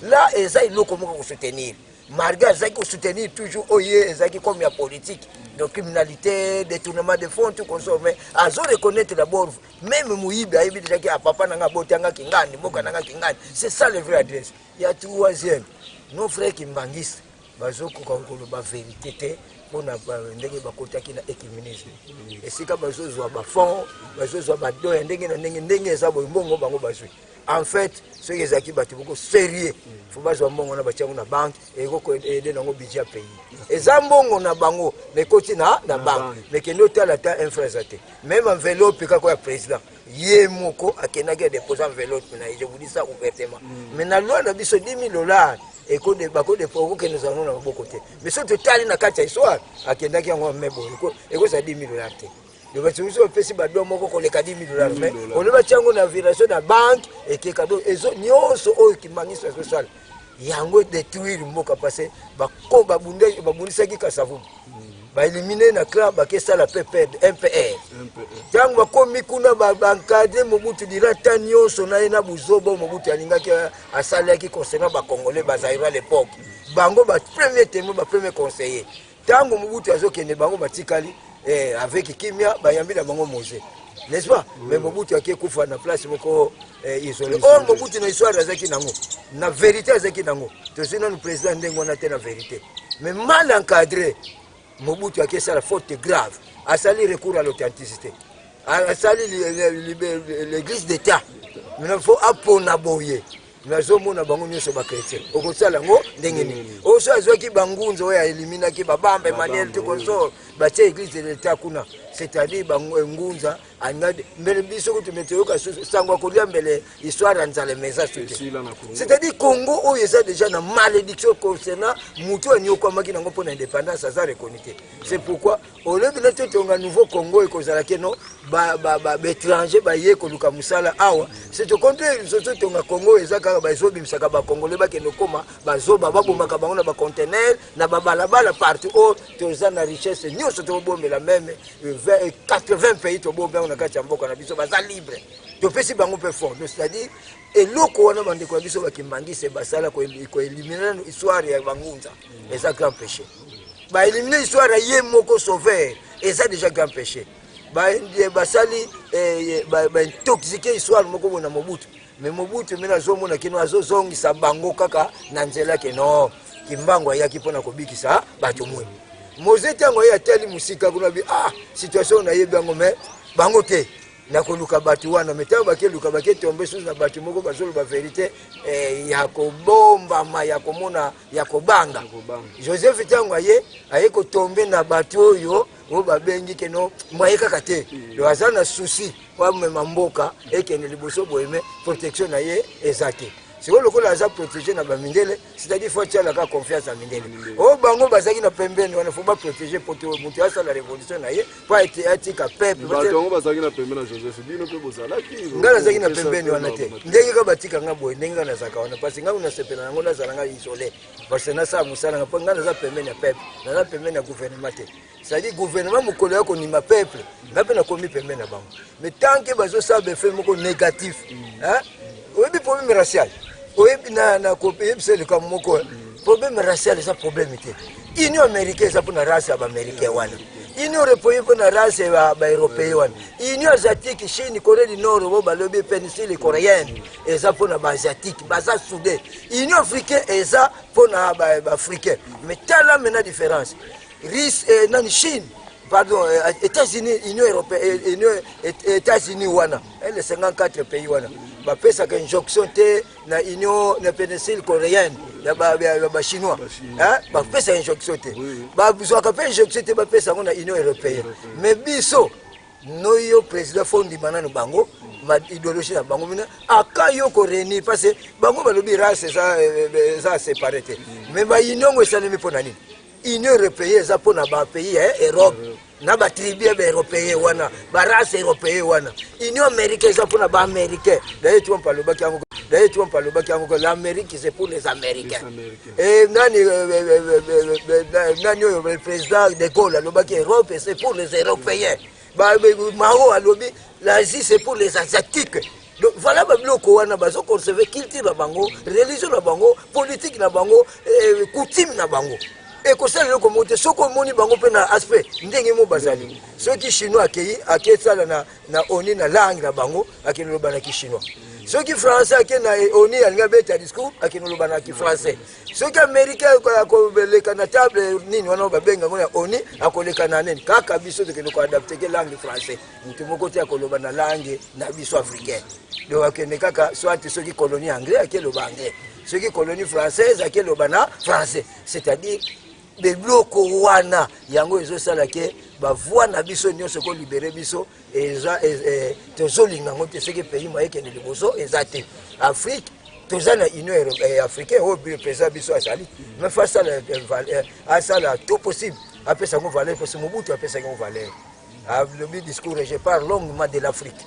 S3: Là, Azaki, il comment soutenir. Malgré Azaki soutenir toujours, Azaki comme il y a politique, de criminalité, détournement de fonds, tout consomme. Mais Azaki reconnaître d'abord, même Mouibi, Aïbi, à papa Nanga Botanga Kingani, Boka Nanga Kingani, c'est ça la vraie adresse. Il y a troisième, nos frères qui m'anguissent. Bazoko koloba vérité te pona ndenge bakotaki na écuménisme esika bazozwa ba fond bazozwa ba do ndenge na ndenge eza bongo bango bazwi en fait ce que ezaki batu boko sérieux faut bazwa mbongo na batiango na banque et ko aider nango budget pays eza mbongo na bango mais koti na banque mais kendo tala ta infrastructure même enveloppe kako ya président ye moko akenaki déposer enveloppe na je vous dis ça ouvertement mais na loi na biso $10,000 et que des bacos de pauvres que nous avons dans beaucoup côté. Mais ce total n'a qu'à histoire à qui n'a qu'à mais bon et que ça $10,000. Le bâtiment au PC Badon Moko les $10,000 mais on le bâtiment on a viré sur la banque et qui cadeau et zo nyonso qui mangi sur social. Yango détruire le mot passé ba ko ba bundisa ki kasavu. Ba éliminer na club ba kesa la MPR. Tango ba komi kuna ba bankade Mobutu dirata nyonso na ina buzobo Mobutu alingaki asalaki concernant ba congolais ba Zaïre à l'époque. Bango ba premier témoin ba premier conseiller. Tango Mobutu azokende bango batikali avec Kimia ba yambi na bango Mosé. N'est-ce pas? Mais Mobutu akikufa na place moko isolé. Or Mobutu na histoire azaki nango. Na vérité azaki nango. To sino le président ndengo na tena vérité. Mais mal encadré Mobutu a fait la faute grave, a sali recours à l'authenticité, a sali l'église d'État. Il faut apponaboyer. Mais je suis un chrétien. Au contraire, je bangunzo ya elimina ki babambe Manuel tout consort batie église de l'État kuna c'est-à-dire bangunza angade mbele biso ko tumeteyoka sangwa kolia mbele histoire nzale meza c'est-à-dire Congo o yesa déjà na malédiction concernant mutu anyoko maki nango pona indépendance za reconnaître. C'est pourquoi au lieu de notre tonga nouveau Congo et kozala keno ba étranger ba ye ko luka musala awa c'est au contraire surtout tonga Congo ezaka ba zo bimisaka ba congolais ba keno koma ba zo ba bomaka bango na ba conteneur na ba balabala partout au toza na richesse nyonso to bombe la même 80 pays to bombe on a kati mboka na biso baza libre to pesi bango pe fort c'est-à-dire et loko wana bande ko biso ba kimbangise basala ko éliminer histoire ya bangunza et ça grand péché ba éliminer histoire ya ye moko sauveur et ça déjà grand péché ba basali ba intoxiquer histoire moko bona Mobutu mais Mobutu mena zomona kino azozongisa bango kaka na nzela ke no kimbango yaki pona kobikisa bato mwe Mozete yango ya teli musika kuna bi situation na yebi yango me bango te na koluka batu wana metao bakie luka bakie tombe sous na batu moko bazolo ba vérité ya kobomba ma ya komona ya kobanga Joseph tango aye ko tombe na batu oyo o babengi keno mwaye kaka te lo azana souci wa mboka ekene liboso boyeme protection na ye ezate. Si vous avez protégé na bamindele, c'est-à-dire faut tirer la confiance à mindele. Oh bango bazaki na pembeni, on ne faut pas protéger pour tout monter à la révolution na ye, pas être éthique à peuple.
S2: Bango bazaki na pembeni na Joseph, bino pe bozala ki.
S3: Ngala zaki na pembeni wana te. Ndenge ka batika ngabo, ndenge na zaka wana parce nga una sepela ngona zalanga isolé. Parce na sa musala nga ngana za pembeni ya peuple, na za pembeni ya gouvernement te. C'est-à-dire gouvernement mukolo yako ni ma peuple, ngape na komi pembeni na bango. Mais tant que bazo sa be fait moko négatif, hein? Oyebi problème racial. Oui, na copie, c'est le cas moko. Problème racial, c'est un problème. Union américaine, c'est pour la race américaine. Union européenne, pour la race européenne. Union asiatique, Chine, Corée du Nord, le péninsule coréenne, et ça pour la asiatique, ça soudé. Union africaine, et ça pour la africaine. Mais t'as là maintenant différence. Risque, non, Chine. Pardon, États-Unis, Union européenne, États-Unis, les 54 pays. Ba pesa ka injonction te na union na péninsule coréenne ya ba chinois hein ba pesa injonction te ba biso ka pesa injonction te ba pesa na union européenne mais biso noyo président fondi banana bango ma idéologie na bango mina akayo ko réunir parce que bango ba lobi race ça séparé te mais ba union ngo esalemi pona nini Union européenne eza mpona bapays Europe na batribu baeuropéen wana barace européen wana. Union américaine eza mpona baaméricain. D'ailleurs Trump alobaki yango l'Amérique c'est pour les Américains. Et nani le président de Gaulle alobaki Europe c'est pour les Européens. Mao alobi l'Asie c'est pour les Asiatiques. Donc voilà babiloko wana bazo conserver culture na bango, religion na bango, politique na bango, coutume na bango. Et que ça le commenter ce qu'on moni bango pe na aspect ndenge mo bazali. Ceux qui chinois akei sala na oni na langue na bango akino loba na ki chinois. Ceux qui français akei na oni alinga beta discours akino loba na ki français. Ceux qui américain akoleka na table nini wana babenga ngona oni akoleka na nini kaka biso de ko adapter ke langue français. Mutu moko te akoloba na langue na biso africain. Donc akene kaka soit ceux qui colonie anglais akei loba anglais. Ceux qui colonie française akei loba na français. C'est-à-dire biloko wana yango ezosala ke bavoi na biso nyonso ko libérer biso eza tozolinga ngo te seke pays moyen kende liboso eza te. Afrique toza na Union africaine o président biso azali mais face à ça là tout possible apesa ngo valeur parce que Mobutu apesa ngo valeur. Le discours je parle longuement de l'Afrique.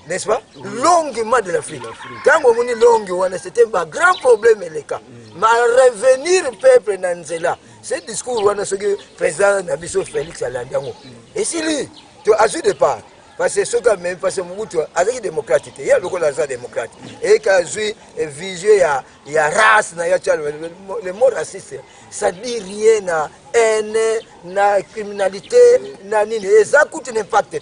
S3: N'est-ce pas? Longuement de l'Afrique. Quand on dit longue, c'était un grand problème les cas. Mais revenir peuple Nanzela, ce discours on a ce que le président Nabiso Félix Alandiango. Et si lui, tu as eu départ, parce que ce que même parce que Mobutu avec démocratique, il y a le colonel démocrate. Et quand eu vision il y a race, le mot raciste, ça dit rien na haine, na criminalité, na nini, et ça coûte un impact.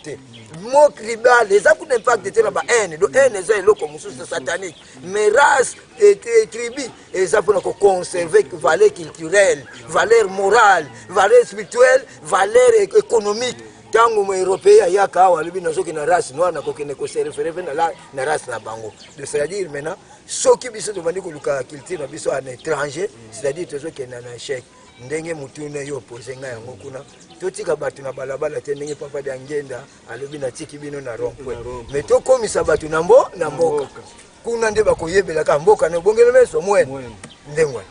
S3: Mot tribal, les actes d'impact étaient là-bas, haine, donc haine est là comme sous satanique, mais race et tribu, et ça pour conserver valeur culturelle, valeur morale, valeur spirituelle, valeur économique. Quand les Européens, il y a une race noire, qui se réfère à la race na bango. C'est-à-dire maintenant, ceux qui sont demandés que la culture est un étranger, c'est-à-dire ceux qui sont en échec. Ndenge mutune yo posenga yango kuna totika batu na balabala te ndenge papa de ngenda alobi na tiki bino na rompwe mais to komisa batu na mboka kuna nde bakoyebela ka mboka na bongelo meso mwene ndengwa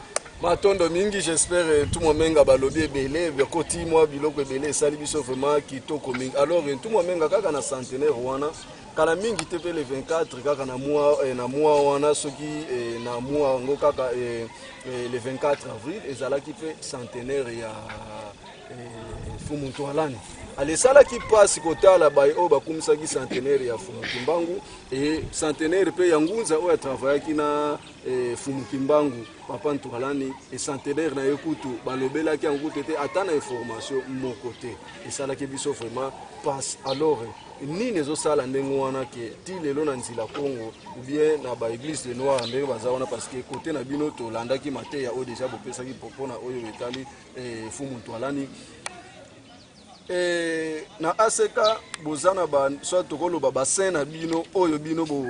S2: matondo mingi j'espère tout momenga balobi ebele bekoti mwa biloko ebele sali biso vraiment kitoko mingi alors tout momenga kaka na centenaire wana kala mingi te pe le 24 kaka na mois wana soki na mois ngo kaka le 24 avril ezalaki pe centenaire ya Fumu Ntwalani alesala ki passe kotala bay o bakumisaki centenaire ya Fumu Kimbangu et centenaire pe ya Ngunza o ya travaillaki na Fumu Kimbangu Papa Ntwalani et centenaire na ekutu balobelaki yango tete atana information mon côté et ça la ki biso vraiment passe alors nini ezosala ndenge wana ke ti lelo na nzila Congo ou bien na ba église de noir ndenge baza wana parce que côté na bino to landaki mateya o déjà bopesaki popona oyo etali Fumu Ntwalani na aseka bozana ba soit tokoloba bassin na bino oyo bino bo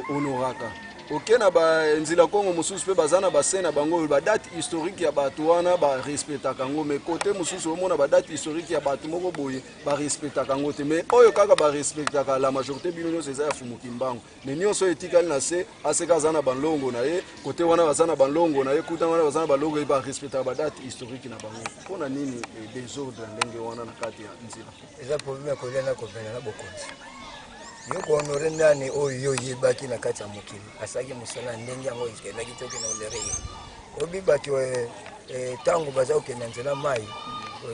S2: honoraka OK na ba nzila Congo mususu pe bazana bassin na bango ba date historique ya bato wana ba respectaka ngo mais côté mususu omona ba date historique ya bato moko boye ba respectaka ngo te mais oyo kaka ba respectaka la majorité bino nyonso eza ya Fumu Kimbangu mais nyonso etikali na se aseka zana banlongo na ye côté wana bazana banlongo na ye kuta wana bazana balongo ba respectaka ba date historique na bango pona nini désordre ndenge wana na kati ya nzila
S3: eza problème ko lena ko bena na bokonzi yoko honore nani oyo yebaki na kati ya mokili asaki musala ndenge yango ikenaki toke na ondere obi bati tango baza okenda nzela mai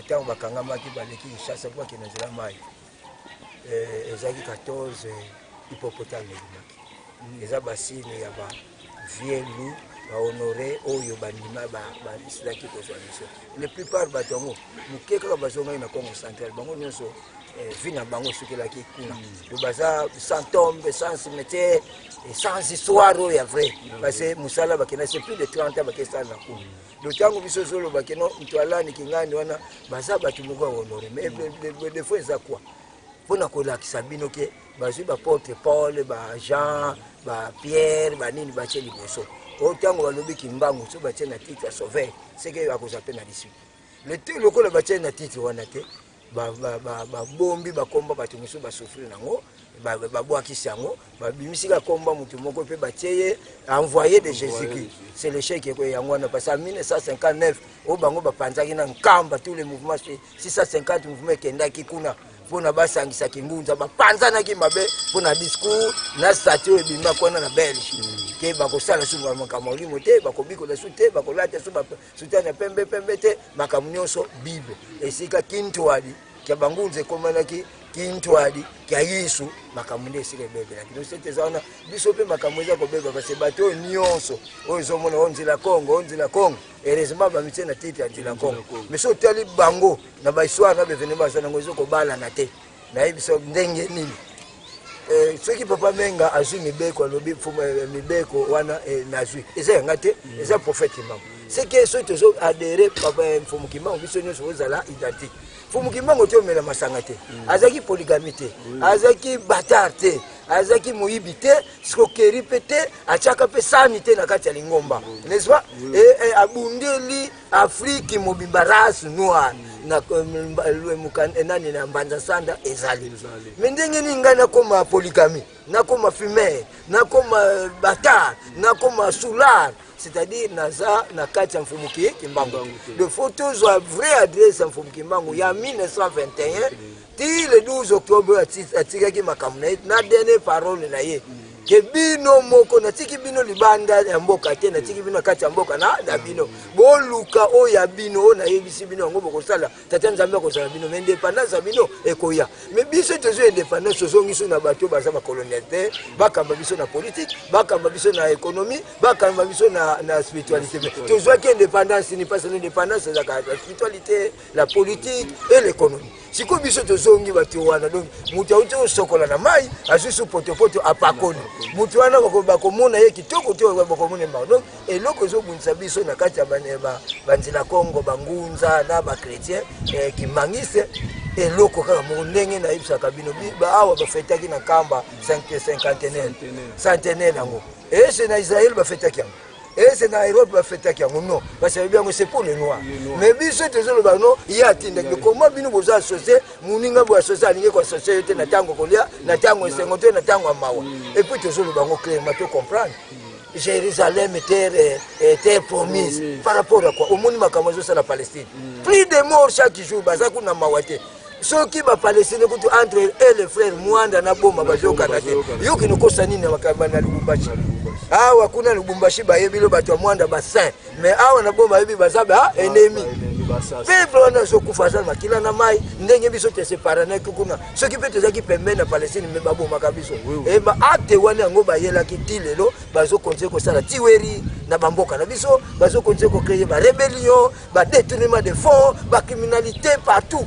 S3: tango bakangamaki baleki Kinshasa kwa kenda nzela mai ezaki 14 hippopotame ebimaki eza basine ya ba vielu ba honore oyo bandima ba isilaki kozwa miso la plupart batongo mukeka bazonga na Congo central bango nyonso vina bango sukelaki kuna do baza sans tombe sans cimetière et sans histoire ya vrai parce que musala bakena c'est plus de 30 ans bakesa na kuna do tango biso zolo bakeno Ntwalani kingani wana baza batu moko honore mais des fois ça quoi pona kolakisa bino ke bazwi ba porte Paul ba Jean ba Pierre ba nini ba cheli boso otango balobi Kimbangu so ba tena titre sauver c'est que akoza pe na disi le lokola ba tena titre wana te bombi bakomba bato mosusu basouffrir nango babwakisi yango babimisika komba mutu moko mpe batie envoyé de Jésus-Christ. C'est le chèque yango wana parce que en 1959 o bango bapanzaki na nkamba tous les mouvements 650 mouvements ekendaki kuna mpona basangisa kimbunza bapanzanaki mabe mpona discours na statut ebima kwana na Belge ke bakosala su makambo molimo te bakobikola su te bakolata su sutana pembe te makambo nyonso Bible esika kintwali kya bangunze ekomanaki kintwali kya Yesu makambo nde esika ebebe lakini sete zaona biso mpe makambo eza kobeba parce bato nyonso oyo ezomona onzila Congo heureusement bamitie na tete ya nzila Congo mais so tali bango na bahistoire na bevene baza nango ezokobala na te nayebi so ndenge nini soki papa menga azwi mibeko alobi mibeko wana nazwi eza yanga te eza prophète Kimbangu c'est que so tozo adhérer papa Mfumu Kimbangu biso nyonso ozala identique Mfumu Kimbangu te omela masanga te azaki polygamie te azaki bâtard te azaki moyibi te skokeri pe te achaka pe sani te na kati ya lingomba n'est-ce pas et abundeli Afrique mobimba race noire na nani na mbanza sanda ezali mendenge ninga na koma polygamie na koma fumeur na koma bâtard na koma soulard c'est-à-dire naza na kati ya Mfumu Kimbangu de photos vraie adresse ya Mfumu Kimbangu ya 1921 ti le 12 octobre atikaki makambo na dernière parole na ye ke bino moko natiki bino libanda ya mboka te natiki bino kati ya mboka na bino boluka oya bino na yebisi bino ngo bokosala tata nzambe akosala bino mais indépendance bino ekoya mais biso tozo indépendance tozongiso na bato baza ba colonialité bakamba biso na politique bakamba biso na économie bakamba biso na spiritualité tozo ki indépendance ni pas l'indépendance la spiritualité la politique et l'économie siko biso tozongi bato wana donc mutu auti osokola na mai azusu potopoto apakoni mutu wana bakomona ye kitoko te bakomona mba donc eloko ezobundisa biso na kati ya banzila Congo bangunza na bakretien kimangise eloko kaka moko ndenge nayebisaka bino awa bafetaki na kamba centenaire yango ese na Israël bafetaki yango et c'est na Europe va fêter qui non parce que bien c'est pour les noirs mais biso tezolo bano ya tinda comment bino boza associé muninga bo associé alingi ko société na tango kolia na tango esengote na tango mawa et puis tezolo bango clairement to comprendre Jérusalem était promise par rapport à quoi au monde makamazo ça la Palestine plus de morts chaque jour bazaku na mawate soki ba Palestine kutu entre et les frères Mwanda na bomba bazoka na te yoki nokosa nini makamba na Lubumbashi awa kuna Lubumbashi bayebilo bato Mwanda ba saint mais awa na bomba yebi bazaba ennemi peuple wana sokufa sana makila na mai ndenge biso te séparana kuna soki pe tezaki pembe na Palestine me babo makabiso e ba ate wana ngo bayela kitilelo bazo konse ko sala tiweri na bamboka na biso bazo konse ko créer ba rébellion ba détournement de fonds ba criminalité partout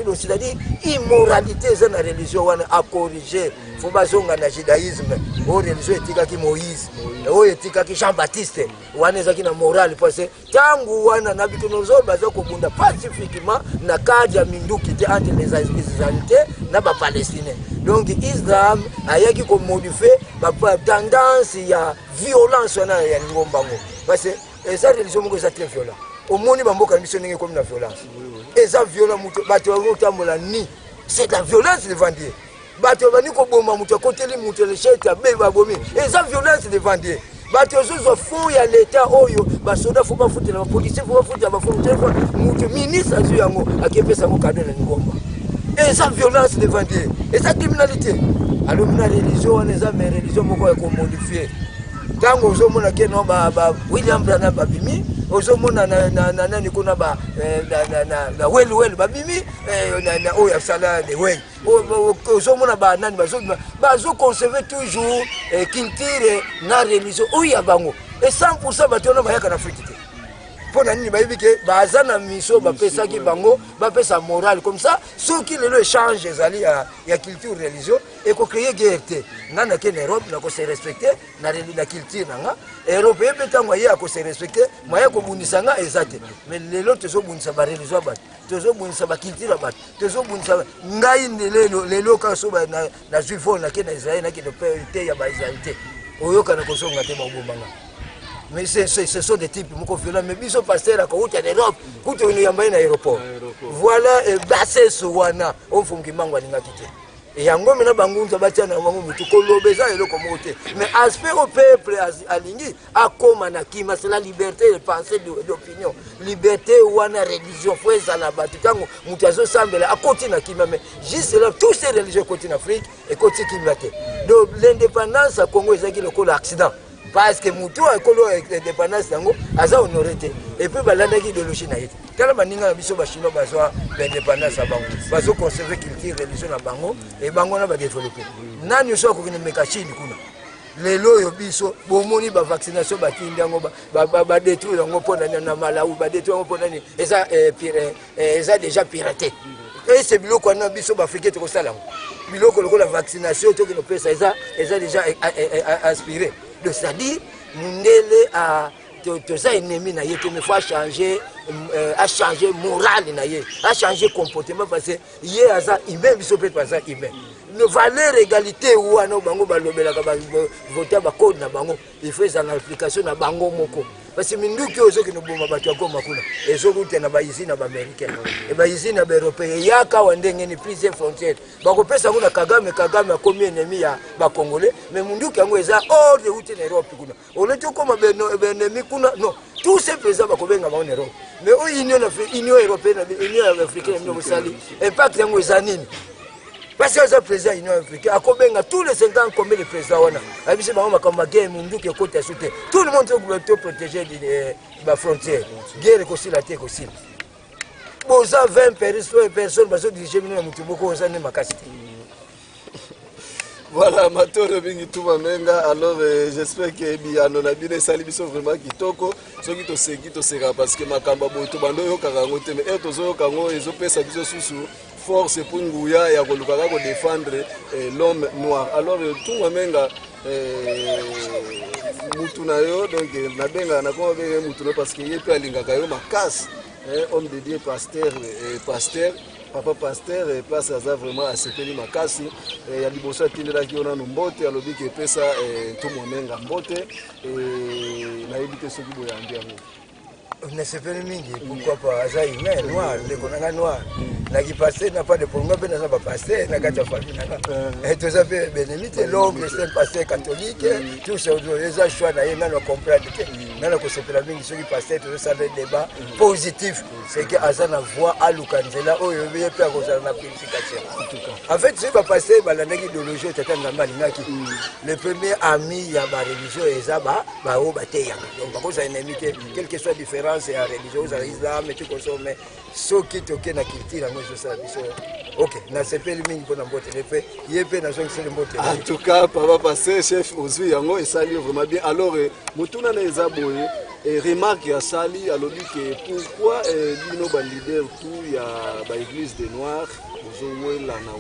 S3: donc c'est-à-dire immoralité za na religion wana a corriger faut bazonga na judaïsme o religion etikaki Moïse o etikaki Jean-Baptiste wana ezaki na morale parce que tangu wana na bikonozo bazo kobunda pacifiquement na kadja minduki te entre les Israéliens na ba Palestiniens donc Islam ayaki ko modifier ba tendance ya violence wana ya ngombango parce que esa religion moko eza très violent au monde bamboka biso ndenge comme na violence eza violent muto bato bakotambola ni c'est de la violence devant Dieu bato bani ko bomba muto akoteli muto le chef ya beba bomi eza violence devant Dieu bato zo fond ya l'état oyo basoda faut pas foutre la police faut pas foutre ba foutre muto ministre azu yango akepesa mo cadeau na ngomba eza violence devant Dieu eza criminalité alors na religion on eza mais religion moko ya ko modifier tango ozomona ke no ba William Branham babimi ozomona na nani kuna ba na well babimi na oya sala de well ozomona ba nani bazo conserver toujours culture na religion oya bango et 100% batona bayaka na Afrique te pona nini bayibi ke baza na miso bapesa ki bango bapesa morale comme ça ceux qui le échange ezali ya culture religion et ko créer guerre te ngana ke Europe na ko se respecter na culture nanga Europe yebe tango ya ko se respecter moya ko bundisa nga ezate mais lelo tezo bundisa ba religion ba tezo bundisa ba culture ba tezo bundisa ngai lelo ka so ba na juifo na ke na Israël na ke de te ya ba Israël te oyoka na ko songa te ba bombanga mais ce sont des types moko violents mais biso pasteur akouta d'Europe kuto ni yamba na aéroport voilà basé sowana on funki mangwa lingaki te et yango mena bangunza batia na bango mutu kolobeza eloko mote mais aspect au peuple alingi akoma na kima c'est la liberté de penser d'opinion liberté wana religion faut ezala batu tango mutu azo sambela akoti na kima mais juste là tous ces religions côté en Afrique et côté kimate donc l'indépendance à Congo ezaki lokola accident parce que mutu akolo indépendance nango aza honoré et puis balandaki idéologie na yete tala maninga na biso ba chinois bazwa l'indépendance à bango bazo conserver culture religion na bango et bango na ba développer nani so ko kine meka chini kuna lelo yo biso bomoni ba vaccination batindi yango ba détruire yango pona na Malawi ba détruire yango pona ni eza déjà piraté et c'est biloko na biso ba africain to kosala biloko lokola vaccination to kino pesa eza déjà aspiré de c'est-à-dire mundele a tout ça ennemi na yete mais faut changer moral na yé a changer comportement parce que yé aza humain biso peut pas humain le valeur égalité ou ana bango balobela ka voter ba code na bango il faut ça en application na bango moko parce que minduki ozoki no boma bato akoma kuna ezokute na ba ici na ba américain et ba ici na ba européen yaka wandenge ni plusieurs frontières bako pesa kuna Kagame akomi ennemi ya ba congolais mais minduki yango eza hors de route na Europe kuna oleto koma ennemi kuna non tous ces présidents bako benga ba en Europe mais au Union européenne Union africaine no sali impact yango eza nini parce que le président de l'Union africaine a combien tous les 5 ans combien de présidents on a abisi bango makamba guerre mundu ke kota soute tout le monde doit protéger les frontières guerre aussi la terre aussi boza 20 personnes bazo diriger mino mutu boko oza ne makasi.
S2: Voilà, Matoro Bingi Touba Menga. Alors, j'espère que Biano na bien sali biso vraiment kitoko. Ce qui te segui to sera parce que makamba bo to bando yo karango te mais to zo kango ezo pesa biso susu force pour nguya ya koluka ko défendre l'homme noir. Alors, Touba Menga mutu na yo donc na benga na ko be mutu no parce que yepe alinga kayo makasi homme de Dieu pasteur papa pasteur place aza vraiment asepeli makasi ya liboso atindelaki ona no mbote alobi ke pesa Touba Menga mbote nayebi te soki boya andi yango
S3: on a sepeli mingi pourquoi pas aza humain noir ndeko nanga noir na qui passer n'a pas de problème ben ça va passer na kata famille na et tout ça fait bénéfice l'homme c'est un pasteur catholique tout ça les a choix na yena no comprendre que na ko sepela mingi soki pasteur tout ça le débat positif c'est que azana voix à lukanzela oyo yeye pe akozala na purification en fait c'est pas passer balandaki idéologie tata ngamba lingaki le premier ami ya ba religion ezaba ba o bateya donc ba koza ennemi quelle que soit différence ya religion za islam et tout consomme soki toke na culture yango ça biso OK na sepeli mingi pona mbote lepe yepe na zongi sele mbote
S2: en tout cas papa passé chef ozwi yango esali vraiment bien alors mutuna na ezaboye et remarque ya sali alobi que pourquoi bino ba leader tout ya ba église des noirs bozowela na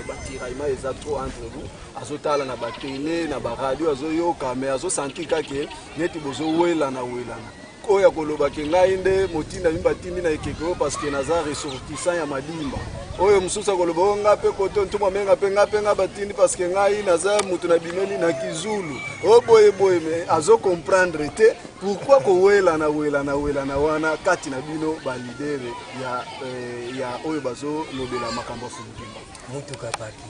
S2: batira ima eza trop entre vous azotala na ba télé na ba radio azoyoka mais azosentir kake neti bozowela na oya koloba ke ngai nde motinda mimbatindi na ekeko parce que naza ressortissant ya madimba oyo mususa koloba ngape koto Touba Menga pe ngape ngabatindi parce que ngai naza mutu na binoni na kizulu boye mais azo comprendre te pourquoi ko wela na wana kati na bino ba leader ya oyo bazo lobela makambo fulukimba
S3: mutu ka parti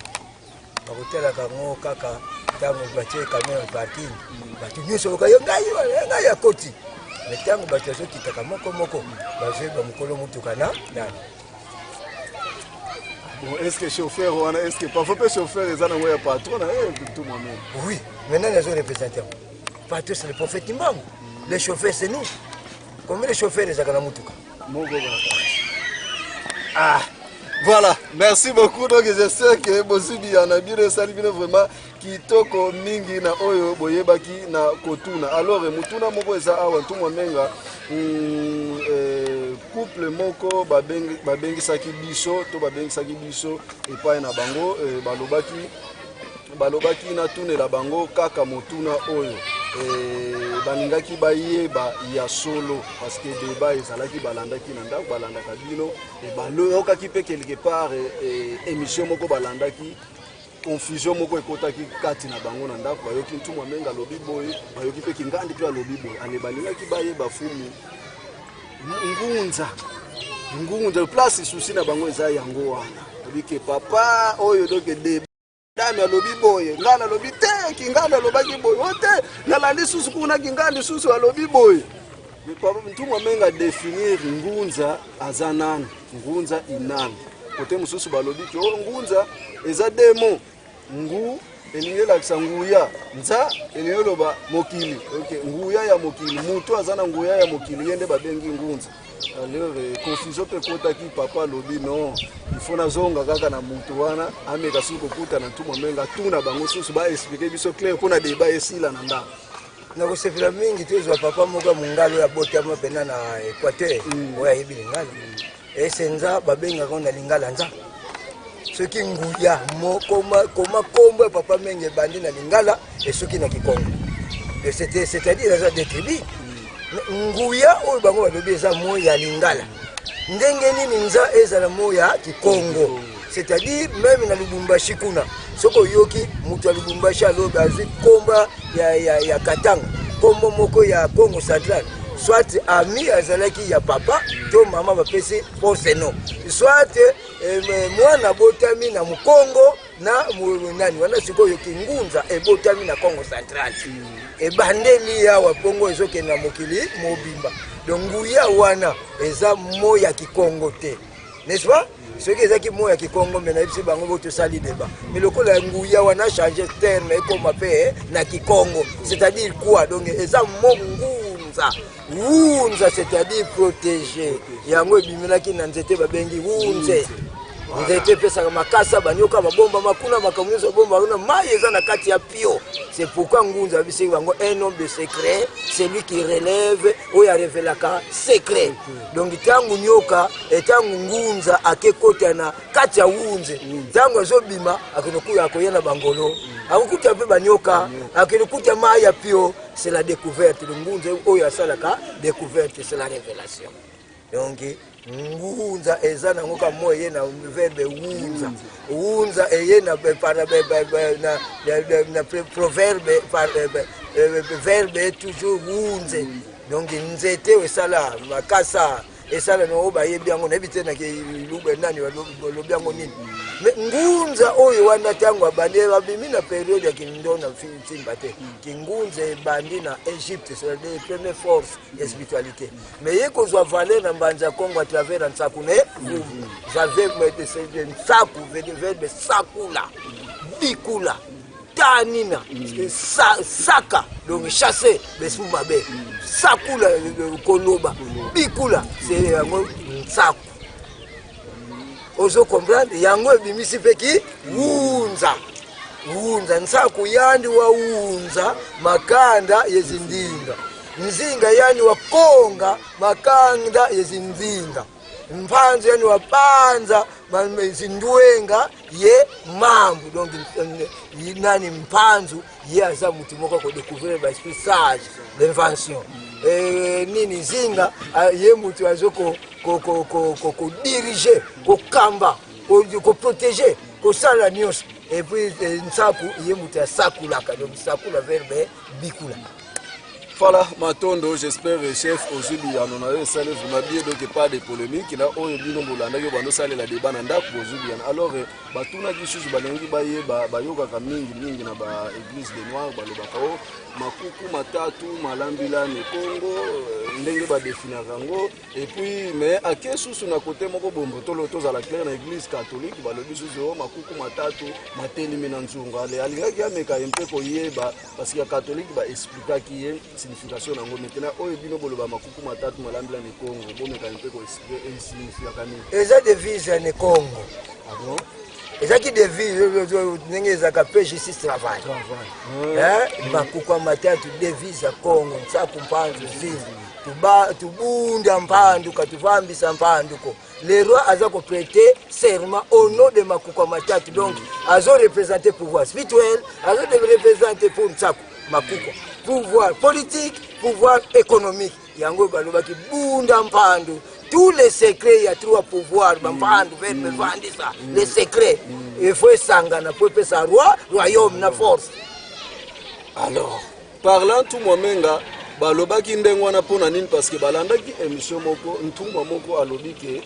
S3: bakotela kango kaka tango batie kamera parking batu nyoso kayo ngai ya koti metango bachaso kitaka moko bazeba mukolo mutuka na nani
S2: bon est-ce que chauffeur wana est-ce que parfois pe chauffeur ezana ngoya patron na tout moment
S3: oui maintenant les représentants patron c'est le prophète Imam les chauffeurs c'est nous combien les chauffeurs ezaka na mutuka
S2: moko voilà merci beaucoup donc j'espère que Bosibi en a bien sali bien vraiment kitoko mingi na oyo boyebaki na kotuna alors mutuna moko eza awa Touba Menga couple moko babengisaki biso to babengisaki biso epai na bango balobaki na tunela bango kaka motuna oyo balingaki bayeba ya solo parce que débat ezalaki balandaki na ndako balandaka bino baloyokaki pe quelque part émission moko balandaki confusion moko ekotaki kati na bango na ndako bayoki ntumwa menga lobi boye bayoki pe kingandi pe lobi boye ale balingaki bayeba fumu ngunza place souci na bango eza yango wana obike papa oyo doke de dame alobi boye ngana lobi te kingandi alobaki boye ote nalandi susu kuna kingandi susu alobi boye ntumwa menga définir ngunza azanani ngunza inani kote mususu balobi ki ngunza eza demo ngu elingelakisa nguya nza elioloba mokili okay nguya ya mokili mutu azana nguya ya mokili yende babengi ngunza alors confusion pe kotaki papa lobi non il faut nazonga kaka na mutu wana ameka suko kuta na ntumwa menga tuna bango susu ba expliquer biso clair pona débat esila na ndako
S3: na kusefila mingi tuzwa papa moka mungalo ya botama pena na Equateur oya yibi lingala esenza babenga kona lingala nza soki nguya koma kombo papa menge bandi na lingala et soki na kikongo c'est-à-dire ça des tribus nguya oyo bango balobi eza moya ya lingala ndenge nini nza ezala moya ya kikongo c'est-à-dire même na Lubumbashi kuna soko yoki mutu ya Lubumbashi alobi azwi komba ya Katanga kombo moko ya Congo Central soit ami azalaki ya papa to mama bapesi poseno soit mwana botami na Mukongo na nani wana siko yoki ngunza ebotami na Congo Central ebandeli ya wapongo ezoke na mokili mobimba donc nguya wana eza moya kikongo te n'est-ce pas ce qui est qui moya kikongo mais na bisi bango boto sali débat mais le ko la nguya wana changer terme comme appelé na kikongo c'est-à-dire quoi donc eza mongunza wunza c'est-à-dire protéger yango ebimelaki na nzete babengi wunze nzete pesa makasa banyoka babomba makuna makamuzo bomba na mai eza na kati ya pio c'est pourquoi ngunza bisi bango un homme de secret c'est lui qui relève ou ya révélaka secret donc tangu nyoka etangu ngunza akekota na kati ya wunze tangu azobima akinokuya akoyena bangolo akukuta pe banyoka akinokuta mai ya pio c'est la découverte de ngunza oyo asalaka découverte c'est la révélation donc ngunza eza na ngoka moye na verbe unza eye na proverbe par verbe toujours unze donc nzete esala makasa esala no ba yebi yango na bite na ke lube nani lobi yango nini ngunza oyo wana tango abande babimi na periode ya kindona fimba te kingunza bandi na Egypte c'est la première force de spiritualité mais yeko zwa valeur na mbanza Kongo à travers Ntsakune j'avais c'est Nsaku verbe sakula bikula tanina saka donc chasser besu mabe sakula koloba bikula c'est yango Nsaku ozo comprendre yango ebimisi peki wunza Nsaku yandi wa wunza makanda yezindinga nzinga yani wa konga makanda yezinzinga mpanzo yani wa panza mazindwenga ye mambu donc nani mpanzo ye aza mutu moko ko découvrir ba esprit sage l'invention nini zinga ye mutu azoko ko diriger ko kamba ko protéger ko sala nyos et puis Nsaku ye mutu asakula donc sakula verbe bikula.
S2: Voilà, Matondo, j'espère, chef, aujourd'hui, on a eu ça, vous m'avez dit donc pas de polémique, là, on a dit non, on a eu la débat dans aujourd'hui. Alors, batuna qui chose balengi baye bayoka kamingi na ba église de Noir balobakao makuku matatu malambila ne Congo ndenge ba définir rango et puis mais à kesusu na côté moko bombo tolo toza la claire na église catholique balobi suzo makuku matatu mateli menanzunga ale alingaki ameka mpe ko yeba parce que catholique ba expliquer qui est signification nango maintenant oyo bino boloba makuku matatu malambila ne Congo bomeka mpe ko expliquer signification kani
S3: eza devise ne Congo
S2: ah bon
S3: eza ki devise ndenge ezaka pe justice travail makuku matatu devise Congo Nsaku mpanzo zinzi tubunda mpandu katuvambisa mpanduko le roi aza ko prêter serment au nom de makuku matatu donc azo représenter pouvoir spirituel azo représenter pour Nsaku makuku pouvoir politique pouvoir économique yango balobaki bunda mpandu tous les secrets, il y a trois pouvoirs, les secrets. Il faut s'engager pour que ça royaume na force.
S2: Alors, parlant tout momenga, balobaki ndengwana pona nini parce que balandaki émission moko ntumba moko alobi ke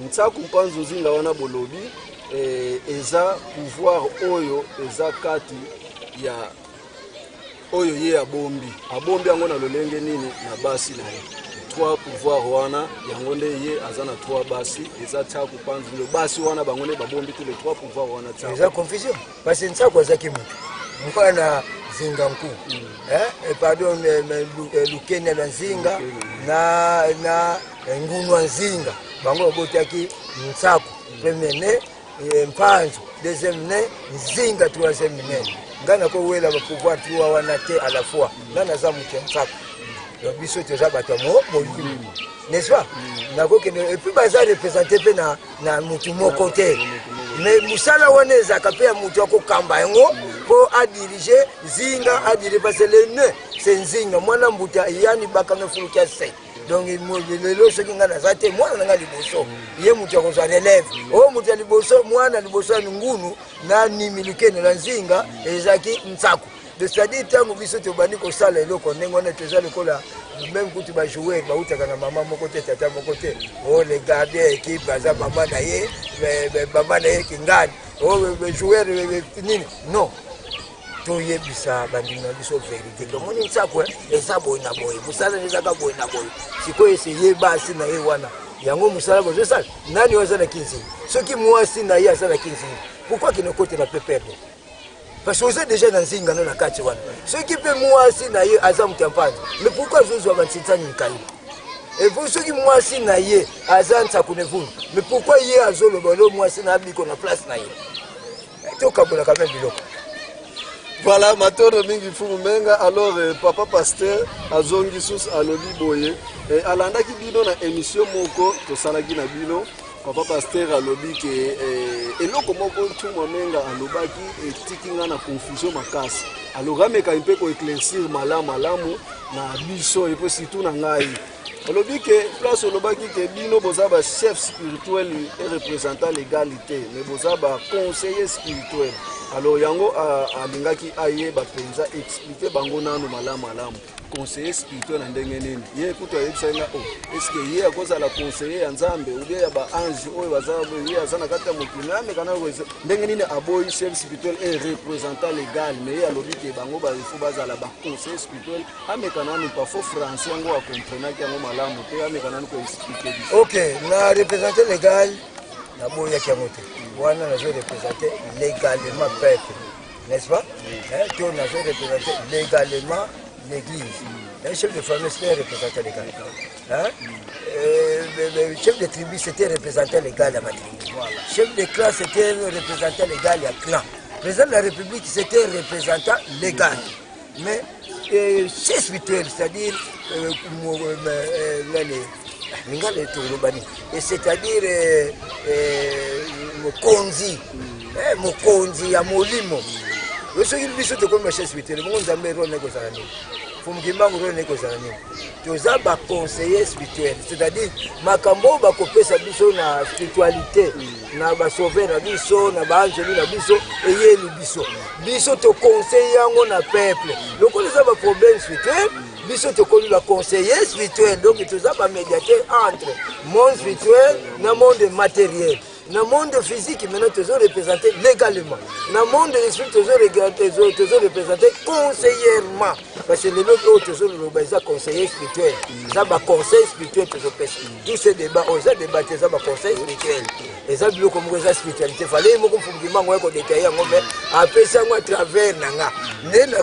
S2: ntsaku mpanzu nzinga wana bolobi eza pouvoir oyo eza kati ya oyo ye abombi yango na lolenge nini na basi na ye trois pouvoir wana yango nde ye aza na trois basi eza tsaku mpanzu le basi wana bango nde babombi tous les trois pouvoir wana tsaku
S3: eza confusion parce que ntsaku azaki mutu mukana zinga nkuu pardon lukene la nzinga na ngunu nzinga bango botaki ntsaku premier né mpanzu deuxième né nzinga troisième né ngana ko wela ba pouvoir trois wana te à la fois ngana za mutu ntsaku donc biso te za batamo molimi n'est-ce pas nako que et puis baza représenter pe na mutu moko te mais musala wana ezaka pe ya mutu akokamba yango pour à diriger zinga à diriger parce que le nez c'est nzinga mwana mbuta yani bakanga fulukia 7 donc le loso kinga na zate mwana nga liboso ye mutu akozwa relève o mutu liboso mwana liboso ngunu na nimilukene la nzinga ezaki ntsaku c'est-à-dire tango biso to bani ko sala eloko ndenge wana teza lokola même kutu ba jouer ba utaka na mama moko te tata moko te o le garder équipe baza mama na ye baba na ye kingani o joueur nini non toye bisa bandina biso vérité donc on nsako eza boy na boy musala ezaka boy na boy siko essayer basi na ye wana yango musala bozo sala nani waza na 15 soki mwasi na ye asa na 15 pourquoi qu'il ne côté na perdre parce que vous êtes déjà dans Zinga na kati wana ceux qui peut mwasi na ye aza mtampani mais pourquoi zozo wa bantitani nkali et pour ceux qui mwasi na ye aza ntakunevu mais pourquoi ye azolo balo mwasi na abiko na place na ye to kabola quand même biloko.
S2: Voilà, Matoro mingi fumu menga alors papa pasteur azongi sus alobi boye alanda ki bino na émission moko to salaki na bino papa pasteur alobi ke eloko moko tumo menga alobaki etikinga na confusion makasi alors ameka mpe ko éclaircir malamu na biso et puis surtout na ngai alobi ke place olobaki ke bino bozaba chef spirituel et représentant l'égalité mais bozaba conseiller spirituel. Alors yango alingaki aye bapenza expliquer bango nanu malamu conseiller spirituel na ndenge nini ye kuto ayebisanga est-ce que ye akoza la conseiller ya Nzambe ou bien ba ange oyo bazaba ye azana kata mokili amekana ndenge nini aboyi chef spirituel et représentant légal mais alobi ke bango ba il faut bazala ba conseiller spirituel amekana ni pas faux français yango a comprendre yango malamu te amekana ko expliquer biso.
S3: OK, na représentant légal na boya kiamote wana na représenter légalement peuple n'est-ce pas tu on a représenter légalement l'église un chef de famille c'était représenter légal le chef de tribu c'était représenter légal à ma tribu chef de clan c'était représenter légal à clan président de la république c'était représentant légal mais chef spirituel c'est-à-dire et c'est-à-dire mokonzi ya molimo soki biso tokomi bachef spirituel bongo Nzambe role nekozala nini fumukimbangu role nekozala nini toza baconseiller spirituel c'est-à-dire makambo bakopesa biso na spiritualité na basauver na biso na baangeli na biso eyeli biso toconseille yango na peuple lokola eza baproblème spirituel biso tokomi baconseiller spirituel donc toza bamédiateur entre monde spirituel na monde matériel. Dans le monde physique, maintenant, tu es représenté légalement. Dans le monde de l'esprit, tu es représenté conseillèrement. Parce que les autres, tu es conseiller spirituel. Tu as conseil spirituel. Tous ces débats, on a débattu, tu as conseil spirituel. Et ça, c'est comme la spiritualité. Il fallait que tu détailler après ça, à travers Nanga. On a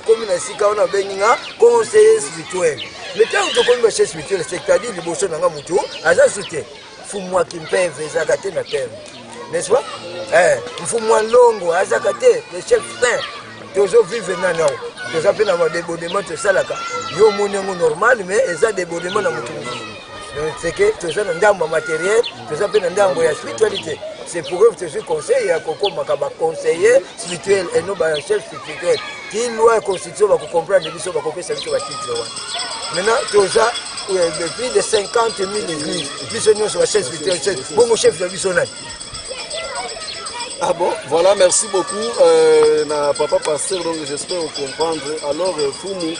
S3: conseiller spirituel. Mais quand tu as conseiller spirituel, c'est-à-dire que tu as un soutien. Fumwa kimpeve zakate na terre n'est-ce pas mfumwa longo azakate le chef saint tozo vivre na nao toza pe na débordement to salaka yo monengo normal mais eza débordement na mutu c'est que toza na ndambo matériel toza pe na ndambo ya spiritualité c'est pour eux que je suis conseiller à Koko Makaba conseiller spirituel et non ba chef spirituel qui loi constitution va comprendre biso ba kopesa biso ba titre wa maintenant toza plus de 50 000 églises. Biso nyonso chef spirituel. Bon chef de biso nani.
S2: Ah bon, voilà, merci beaucoup. Na papa pasteur, donc j'espère comprendre. Alors, Fumu,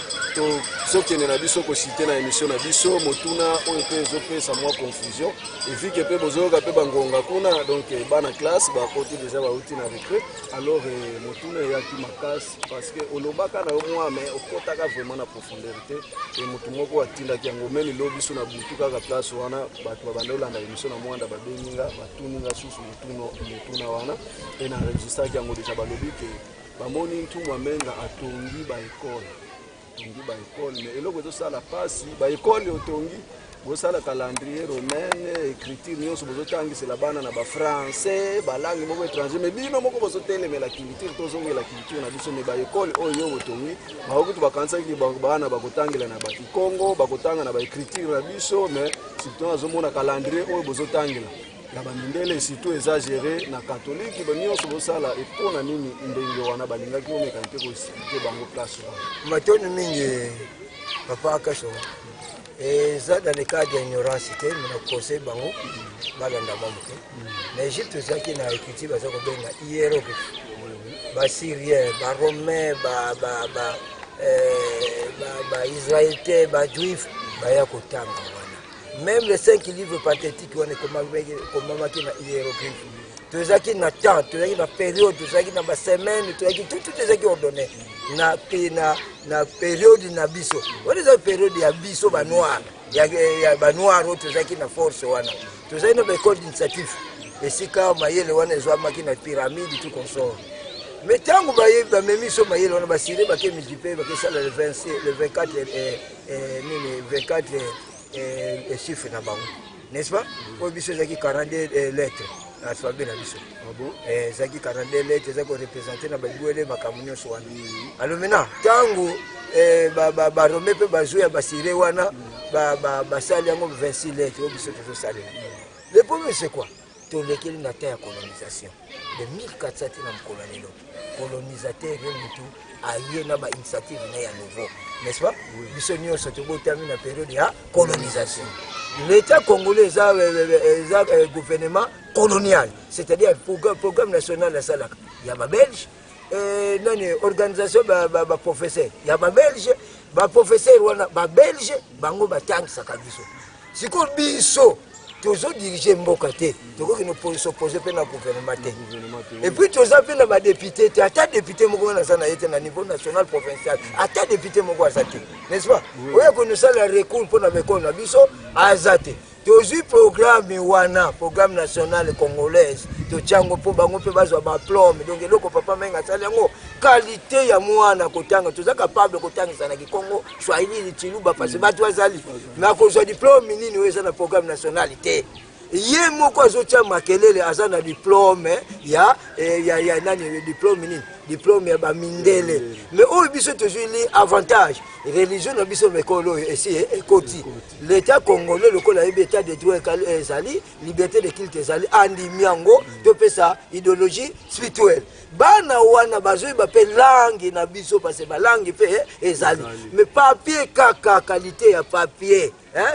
S2: ceux qui n'ont pas cité dans l'émission, Motuna, on peut ça moi confusion. Et vu que Bozo, Bangonga, donc, bana classe, côté déjà, outil na recrue. Alors, Motuna, il y a qui macasse parce que au Lobaka, moi, mais au Kotaka, vraiment la profondité. Et Motumoko, Atinda, qui a ngomen, le lobby sur la boutique, la place, on a, Batobandola, dans l'émission, à moi, Babeninga, Batuninga, sous Motuna, wana. Et na registre yango déjà balobi ke bamoni ntumwa menga atongi ba école mais eloko to sala pasi ba école otongi bosala calendrier romaine écriture nyonso bozotangisela bana na ba français ba langue moko étranger mais bino moko bozotelemela culture tozongela culture na biso me ba école oyo otongi bakokutu bakanisa ki bana bakotangela na ba Congo bakotanga na ba écriture na biso mais surtout azomona calendrier oyo bozotangela ya bandele surtout exagéré na catholique banyoso bosala epona nini ndenge wana balingaki omeka nte ko expliquer bango place wana
S3: matoni mingi papa akaso ça dans le cas d'ignorance te na conseil bango balanda mamuke na Egypte zaki na écriture bazako benga hiéroglyphe ba syrien ba romain ba israélien ba juif ba ya kotanga. Même les 5 livres pathétiques, on est comme na hiéroglyphe. Tout ça qui na temps, tout ça qui na période, tout ça qui na semaine, tout ça qui tout ça qui ordonné. Na période na biso. On est dans période ya biso ba noir. Ya ba noir tout ça qui na force wana. Tout ça na code initiative. Et si quand mayele wana ezwa qui na pyramide tout comme ça. Mais tant que baye ba memi so mayele wana basire ba ke multiplier ba ke ça le 24 et chiffre na bango n'est-ce pas pour biso zaki 42 lettres alphabet na biso
S2: ah bon
S3: zaki 42 lettres zako représenter na babuele makamunyo so wana alors maintenant tango ba romé pe bazoya basire wana ba sali yango 26 lettres au biso to sali le problème c'est quoi to lekeli na terre colonisation de 1400 na kolonelo colonisateur mutu aye na ba initiative na ya nouveau n'est-ce pas biso nyonso to botami na période ya colonisation l'état congolais a gouvernement colonial c'est-à-dire programme national la salaka ya ba belge nani organisation ba professeur ya ba belge ba professeur wana ba belge bango batangisa kabiso siko biso toujours diriger mboka te toko ki no s'opposer pe na gouvernement te et puis tous appelés na ba député te ata député moko na sana yete na niveau national provincial ata député moko azate n'est-ce pas oya ko no sala recours pour na meko na biso azate toujours programme wana programme national congolaise to chango po bango pe bazwa ba diplôme donc eloko papa menga sala yango qualité ya mwana kotanga toza capable kotangisa na Congo Swahili Chiluba parce que batu azali na ko zo diplôme nini weza na programme national te ye moko azotia makelele azana diplôme ya nani diplôme nini diplôme ya ba mindele mais o biso toujours li avantage religion na biso mekolo ici ekoti l'état congolais le kola état de droit ezali liberté de culte ezali andi miango to pesa idéologie spirituelle bana wana bazoi ba pe langue na biso parce ba langue pe ezali mais papier kaka qualité ya papier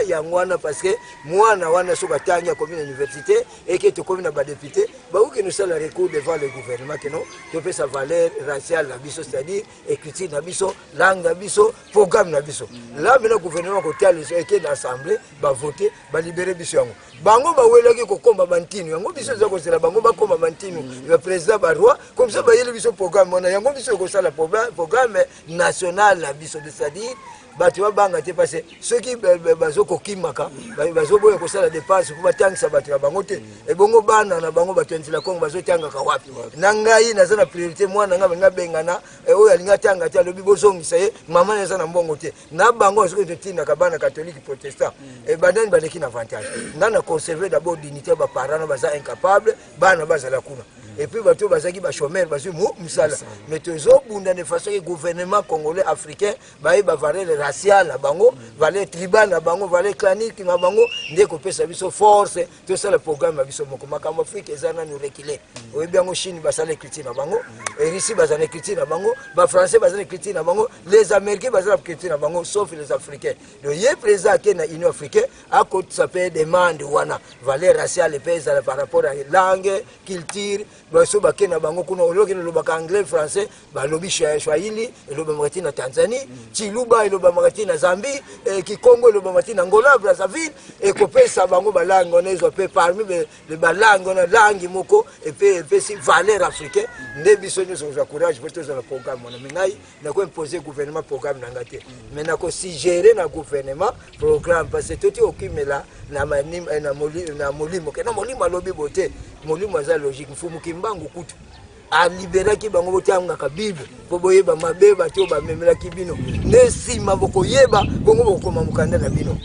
S3: ya mwana parce que mwana wana soka tanya comme université et que to comme na ba député ba ou que nous ça le recours devant le gouvernement que non to pesa valeur raciale na biso c'est-à-dire écriture na biso langue na biso programme na biso là maintenant gouvernement ko tia les équipes d'assemblée ba voter ba libérer biso yango bango ba welaki ko komba bantinu yango biso za ko sala bango ba komba bantinu le président ba roi comme ça ba yele biso programme on a yango biso ko sala programme national na biso c'est-à-dire batu babanga te parce ceux qui bazoko kimaka bazoboya ko sala dépense pour batangisa batu ya bango te e bongo bana na bango batu ntila Kongo bazotanga ka wapi na ngai na zana priorité mwana nga bengana oyo alinga tanga te lobi bozongisa ye mama na zana mbongo te na bango azoko te tina ka bana catholique protestant e badani baleki na avantage nga na conserver d'abord dignité ba parents baza incapable bana bazala kuna et puis bato bazaki ba chômeur bazu musala mais tozo bunda de façon que gouvernement congolais africain ba valeur raciale na bango valeur tribal na bango valeur clanique na bango ndeko pesa biso force tout ça le programme biso moko makambo Afrique ezana nous reculer oyebi yango Chine basala critique na bango et Russie basala critique na bango ba français basala critique na bango les américains basala critique na bango sauf les africains donc yé président qui na Union africaine à côté ça peut demande wana valeur raciale pesa par rapport à langue culture baso bakena bango kuna oloki le baka anglais français ba lobi swahili loba mati na Tanzanie chiluba loba mati na Zambie Kikongo loba mati na Angola Brazzaville et kopesa bango ba langue on ezo pe parmi les ba langue on a langue moko et puis si valeur africaine ne biso nous on courage pour tous le programme on mengai na ko imposer gouvernement programme na ngate mais na ko si gérer na gouvernement programme parce que tout okimela na manim na molimo ke na molimo lobi bote molimo za logique mfumu kimbangu kutu a libéraki bango botanga ka bible po boyeba mabeba to ba memela kibino ne sima boko yeba bongo bokoma mukanda na bino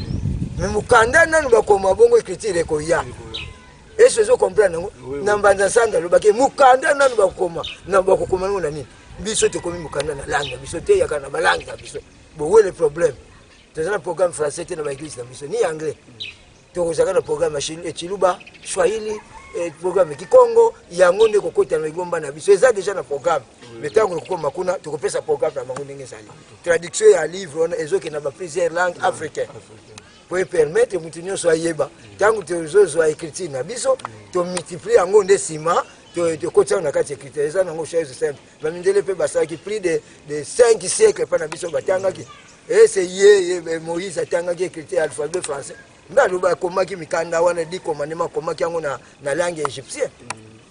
S3: mais mukanda nanu bakoma bongo écriture ko ya est-ce que vous comprenez na mbanza sanda lobaki mukanda nanu bakoma na bakoma na nini biso te komi mukanda na langue biso te yakana balangue biso bo où est le problème c'est un programme français te na ba église na biso ni anglais to kozaka na programme machine et chiluba swahili et programme Kikongo yango ne kokota na igomba na biso eza déjà na programme mais tango ko makuna to kopesa programme na bango ndenge sali traduction ya livre on ezoki na ba plusieurs langues africaines pour permettre mutinyo so yeba tango te zo écriture na biso to multiplier yango ndesima to kota na kati écriture eza nango chose simple ba mindele pe basaki plus de 5 siècles pa na biso batanga ki et c'est Moïse atanga ki écriture alphabet français ndaloba komaki mikanda wana di commandement komaki yango na langue égyptienne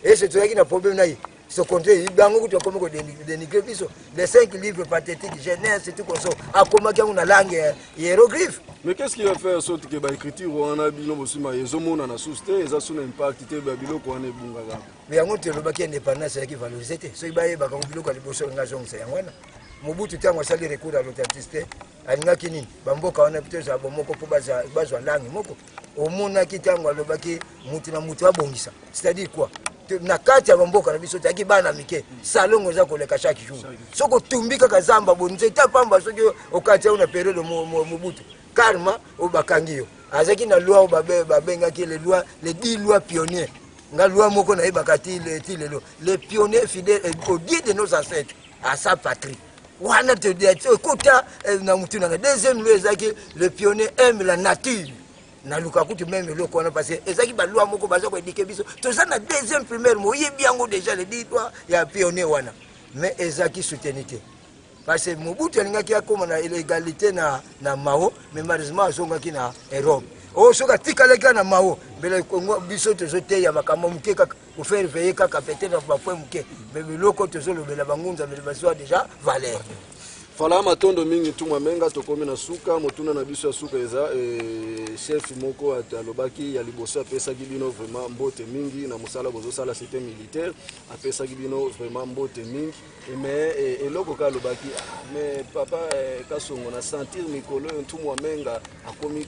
S3: et c'est toi qui na problème na ce contraire bango kuto komako dénigrer biso les 5 livres pathétiques Genèse et tout comme ça a komaki yango na langue hiéroglyphe
S2: mais qu'est-ce qui va faire sorte que ba écriture wana bino bosima ezomona na sousté eza sous impact te ba biloko wana ebunga
S3: mais yango te lobaki indépendance ya ki valoriser te so ibaye ba ko biloko liboso nga zonga yango wana Mobutu tango sali recours à l'authenticité alingaki nini bamboka wana peut-être abomoko po bazwa langue moko omona kitango alobaki mutu na mutu abongisa c'est-à-dire quoi na kati ya bamboka na biso taki bana mike salongo za koleka chaque jour soko tumbika kazamba bonze ta pamba soki okati una période Mobutu karma obakangiyo azaki na loi babengaki les lois les 10 lois pionniers nga loi moko na ebakati les pionniers fidèles au Dieu de nos ancêtres à sa patrie wana te dit écoute na mutu na deuxième loi ezaki le pionnier aime la nature na lukaku tu même le qu'on a passé ezaki ba loi moko baza ko éduquer biso to ça na deuxième primaire mo yebi yango déjà le dit toi ya pionnier wana mais ezaki soutenité parce que Mobutu alingaki akoma na l'égalité na Mao mais malheureusement azongaki na Rome o soka tikaleka na Mao bele Kongo biso tozo te ya makambo muke kaka pour faire veiller kaka peut-être ba point muke mais biloko tozo lobela bangunza mais bazo déjà valeur
S2: fala matondo mingi tumwa menga tokomi na suka motuna na biso ya suka eza chef moko alobaki ya liboso apesa gibino vraiment mbote mingi na musala bozo sala c'était militaire apesa gibino vraiment mbote mingi mais eloko ka alobaki mais papa kasongo na sentir mikolo tumwa menga akomi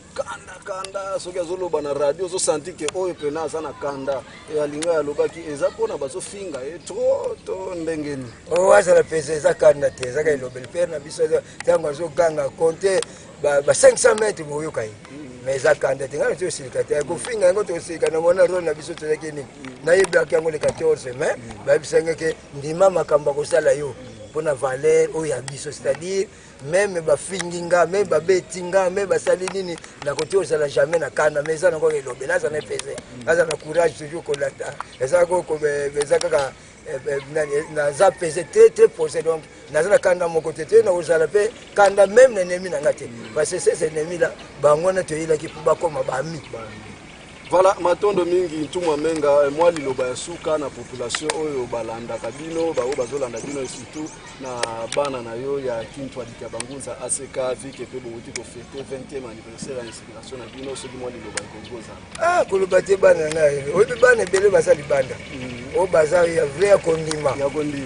S2: kanda soki azoloba na radio zo sentir que oyo pena za na kanda alinga alobaki eza pona bazo finga trop to ndengeni
S3: o azala pesa eza kanda te eza ka ilobel pena biso tango azoganga compter ba 500 mètres boyoka yi mais eza kanda te ngana to silika te ko finga yango to silika na mona ro na biso to yakeni na yebaki yango le 14 mais ba bisanga ke ndima makamba ko sala yo pona valeur o ya biso c'est-à-dire même ba finginga même ba betinga même ba sali nini na côté o sala jamais na kanda mais ça na ko elobela ça na pese ça na courage toujours ko lata ça ko beza kaka na za pese très posé donc na za kanda moko tete na ozala pe kanda même na ennemi na ngate parce que ces ennemis là bangona to yila ki ba koma ba ami
S2: voilà matondo mingi tumwa menga moi liloba ya suka na population oyo balanda kabino ba bazolanda bino surtout na bana na yo ya Kintwa dika bangunza ACK vike pe bobuti ko fêter 20e anniversaire ya inspiration na bino soki moi liloba kongoza
S3: koloba te bana na yo obi bana bele basali banda o baza ya vrai kondima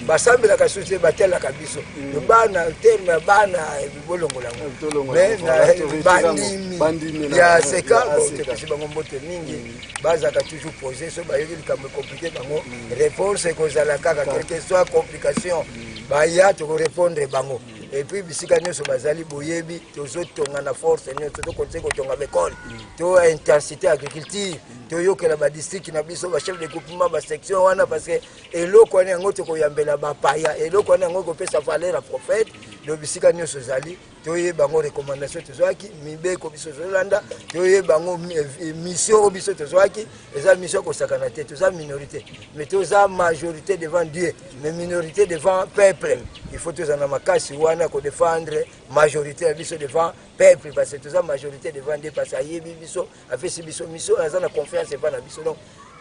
S3: basambela ka suite batela kabiso bana terme bana bolongola bandimi ya seka c'est bango mbote mingi baza ka toujours poser so ba yoki likambo compliqué bango réponse ko zala kaka quelque soit complication ba ya to répondre bango et puis bisika nyoso bazali boyebi tozo tonga na force nyoso to conseil ko tonga bekol to intensité agriculture to yokela ba district na biso ba chef de groupement ba section wana parce que eloko wana ngo to ko yambela ba paya eloko wana ngo ko pesa valeur à prophète do bisika nyoso zali to ye bango recommandation to zwaki mibeko biso zolanda to ye bango mission biso to zwaki eza mission ko sakana te to za minorité mais to za majorité devant Dieu mais minorité devant peuple il faut to za na makasi wana ko défendre majorité biso devant peuple parce que to za majorité devant Dieu parce que yebi biso a fait biso mission eza na confiance pas na biso donc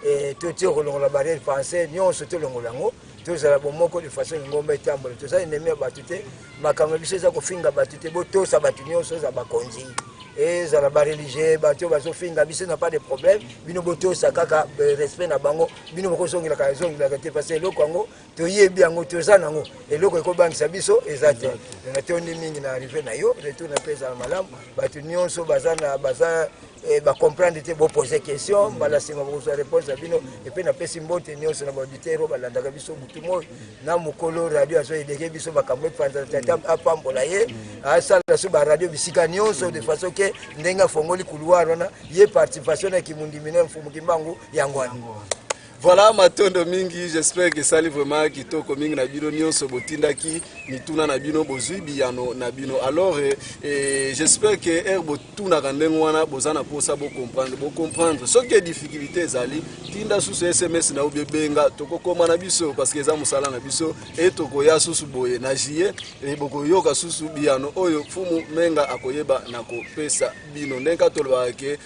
S3: et tout tio la barrière français nyon soto longolango tout ça la bomoko de façon ngomba etambole tout ça ennemi batute makama biso za ko finga batute bo to sa batunyo so za bakonzi et za la barrière religieux bato bazo finga biso n'a pas de problème bino boto sa kaka respect na bango bino boko songela ka zongela ka te passer lo kongo to yebi yango to za nango et loko ko bangisa biso ezate na tondi mingi na arrivé na yo retour na pesa malamu batunyo so bazana baza ba comprendre te bo poser question bala singa bo réponse à bino et puis na pesi mbote nyonso na auditeur balanda ka biso butumo na mukolo radio aso edeke biso bakambo panza tata apambola ye asala so ba radio bisika nyonso de façon que ndenga fongoli couloir wana ye participation na kimundi mine mfumu kimbangu yangwana.
S2: Voilà matondo mingi, j'espère que ça livre vraiment kitoko mingi na bino nyonso botindaki mituna na bino bozui biyano na bino. Alors j'espère que herbo tuna kandengo wana bozana posa bo comprendre ce que difficulté zali tinda sous SMS na obebenga toko koma na biso parce que za musala na biso et toko ya susu boye na jie et boko yoka susu biyano oyo fumu menga akoyeba na ko pesa bino ndenga tolwa ke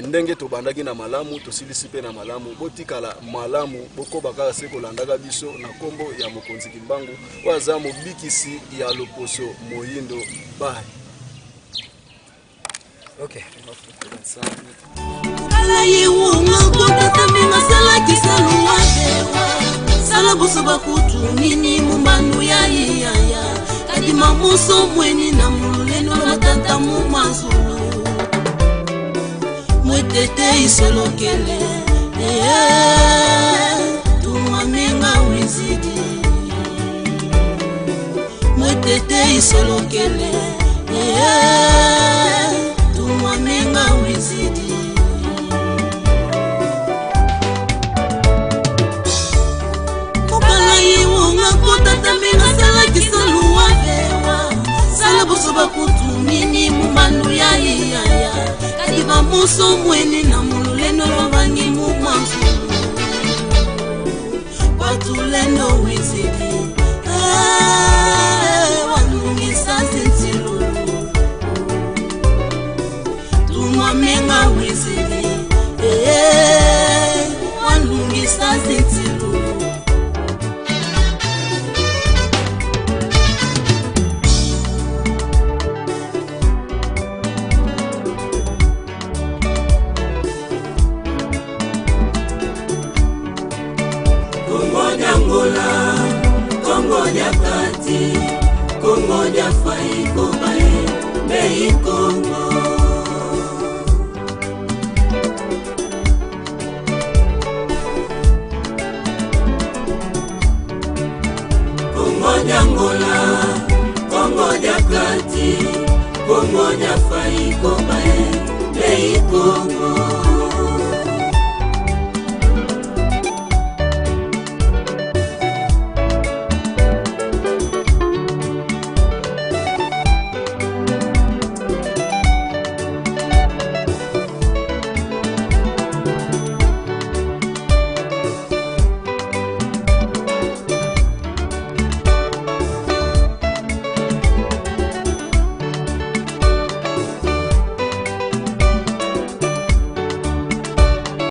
S2: ndenge to bandaki na malamu to silisipe na malamu botikala malamu boko bakaka seko landaka biso na kombo ya mokonzi kimbangu waza mobikisi ya loposo moyindo bye.
S3: Okay.
S1: Kala yiwunga kota minga sala kisaluwa dewa sala buso bakutu nini mumanu ya kadima muso mweni na muleno na tata mumazulu mwetete isolokele tumamenga wizidi mwetete isolokele tumamenga wizidi kokala yiwunga kotata menga sala kisaluwa vewa sala buso bakutu nini mumanu ya kadiba muso mweni na muleno lovangi mumazulu watulendo wizidi wanungisa zinzilu tumamenga wizidi wanungisa zinzilu Kongo ya kati, Kongo ya fai kobae, mei Kongo. Kongo ya Angola, Kongo ya kati, Kongo ya fai kobae, mei Kongo.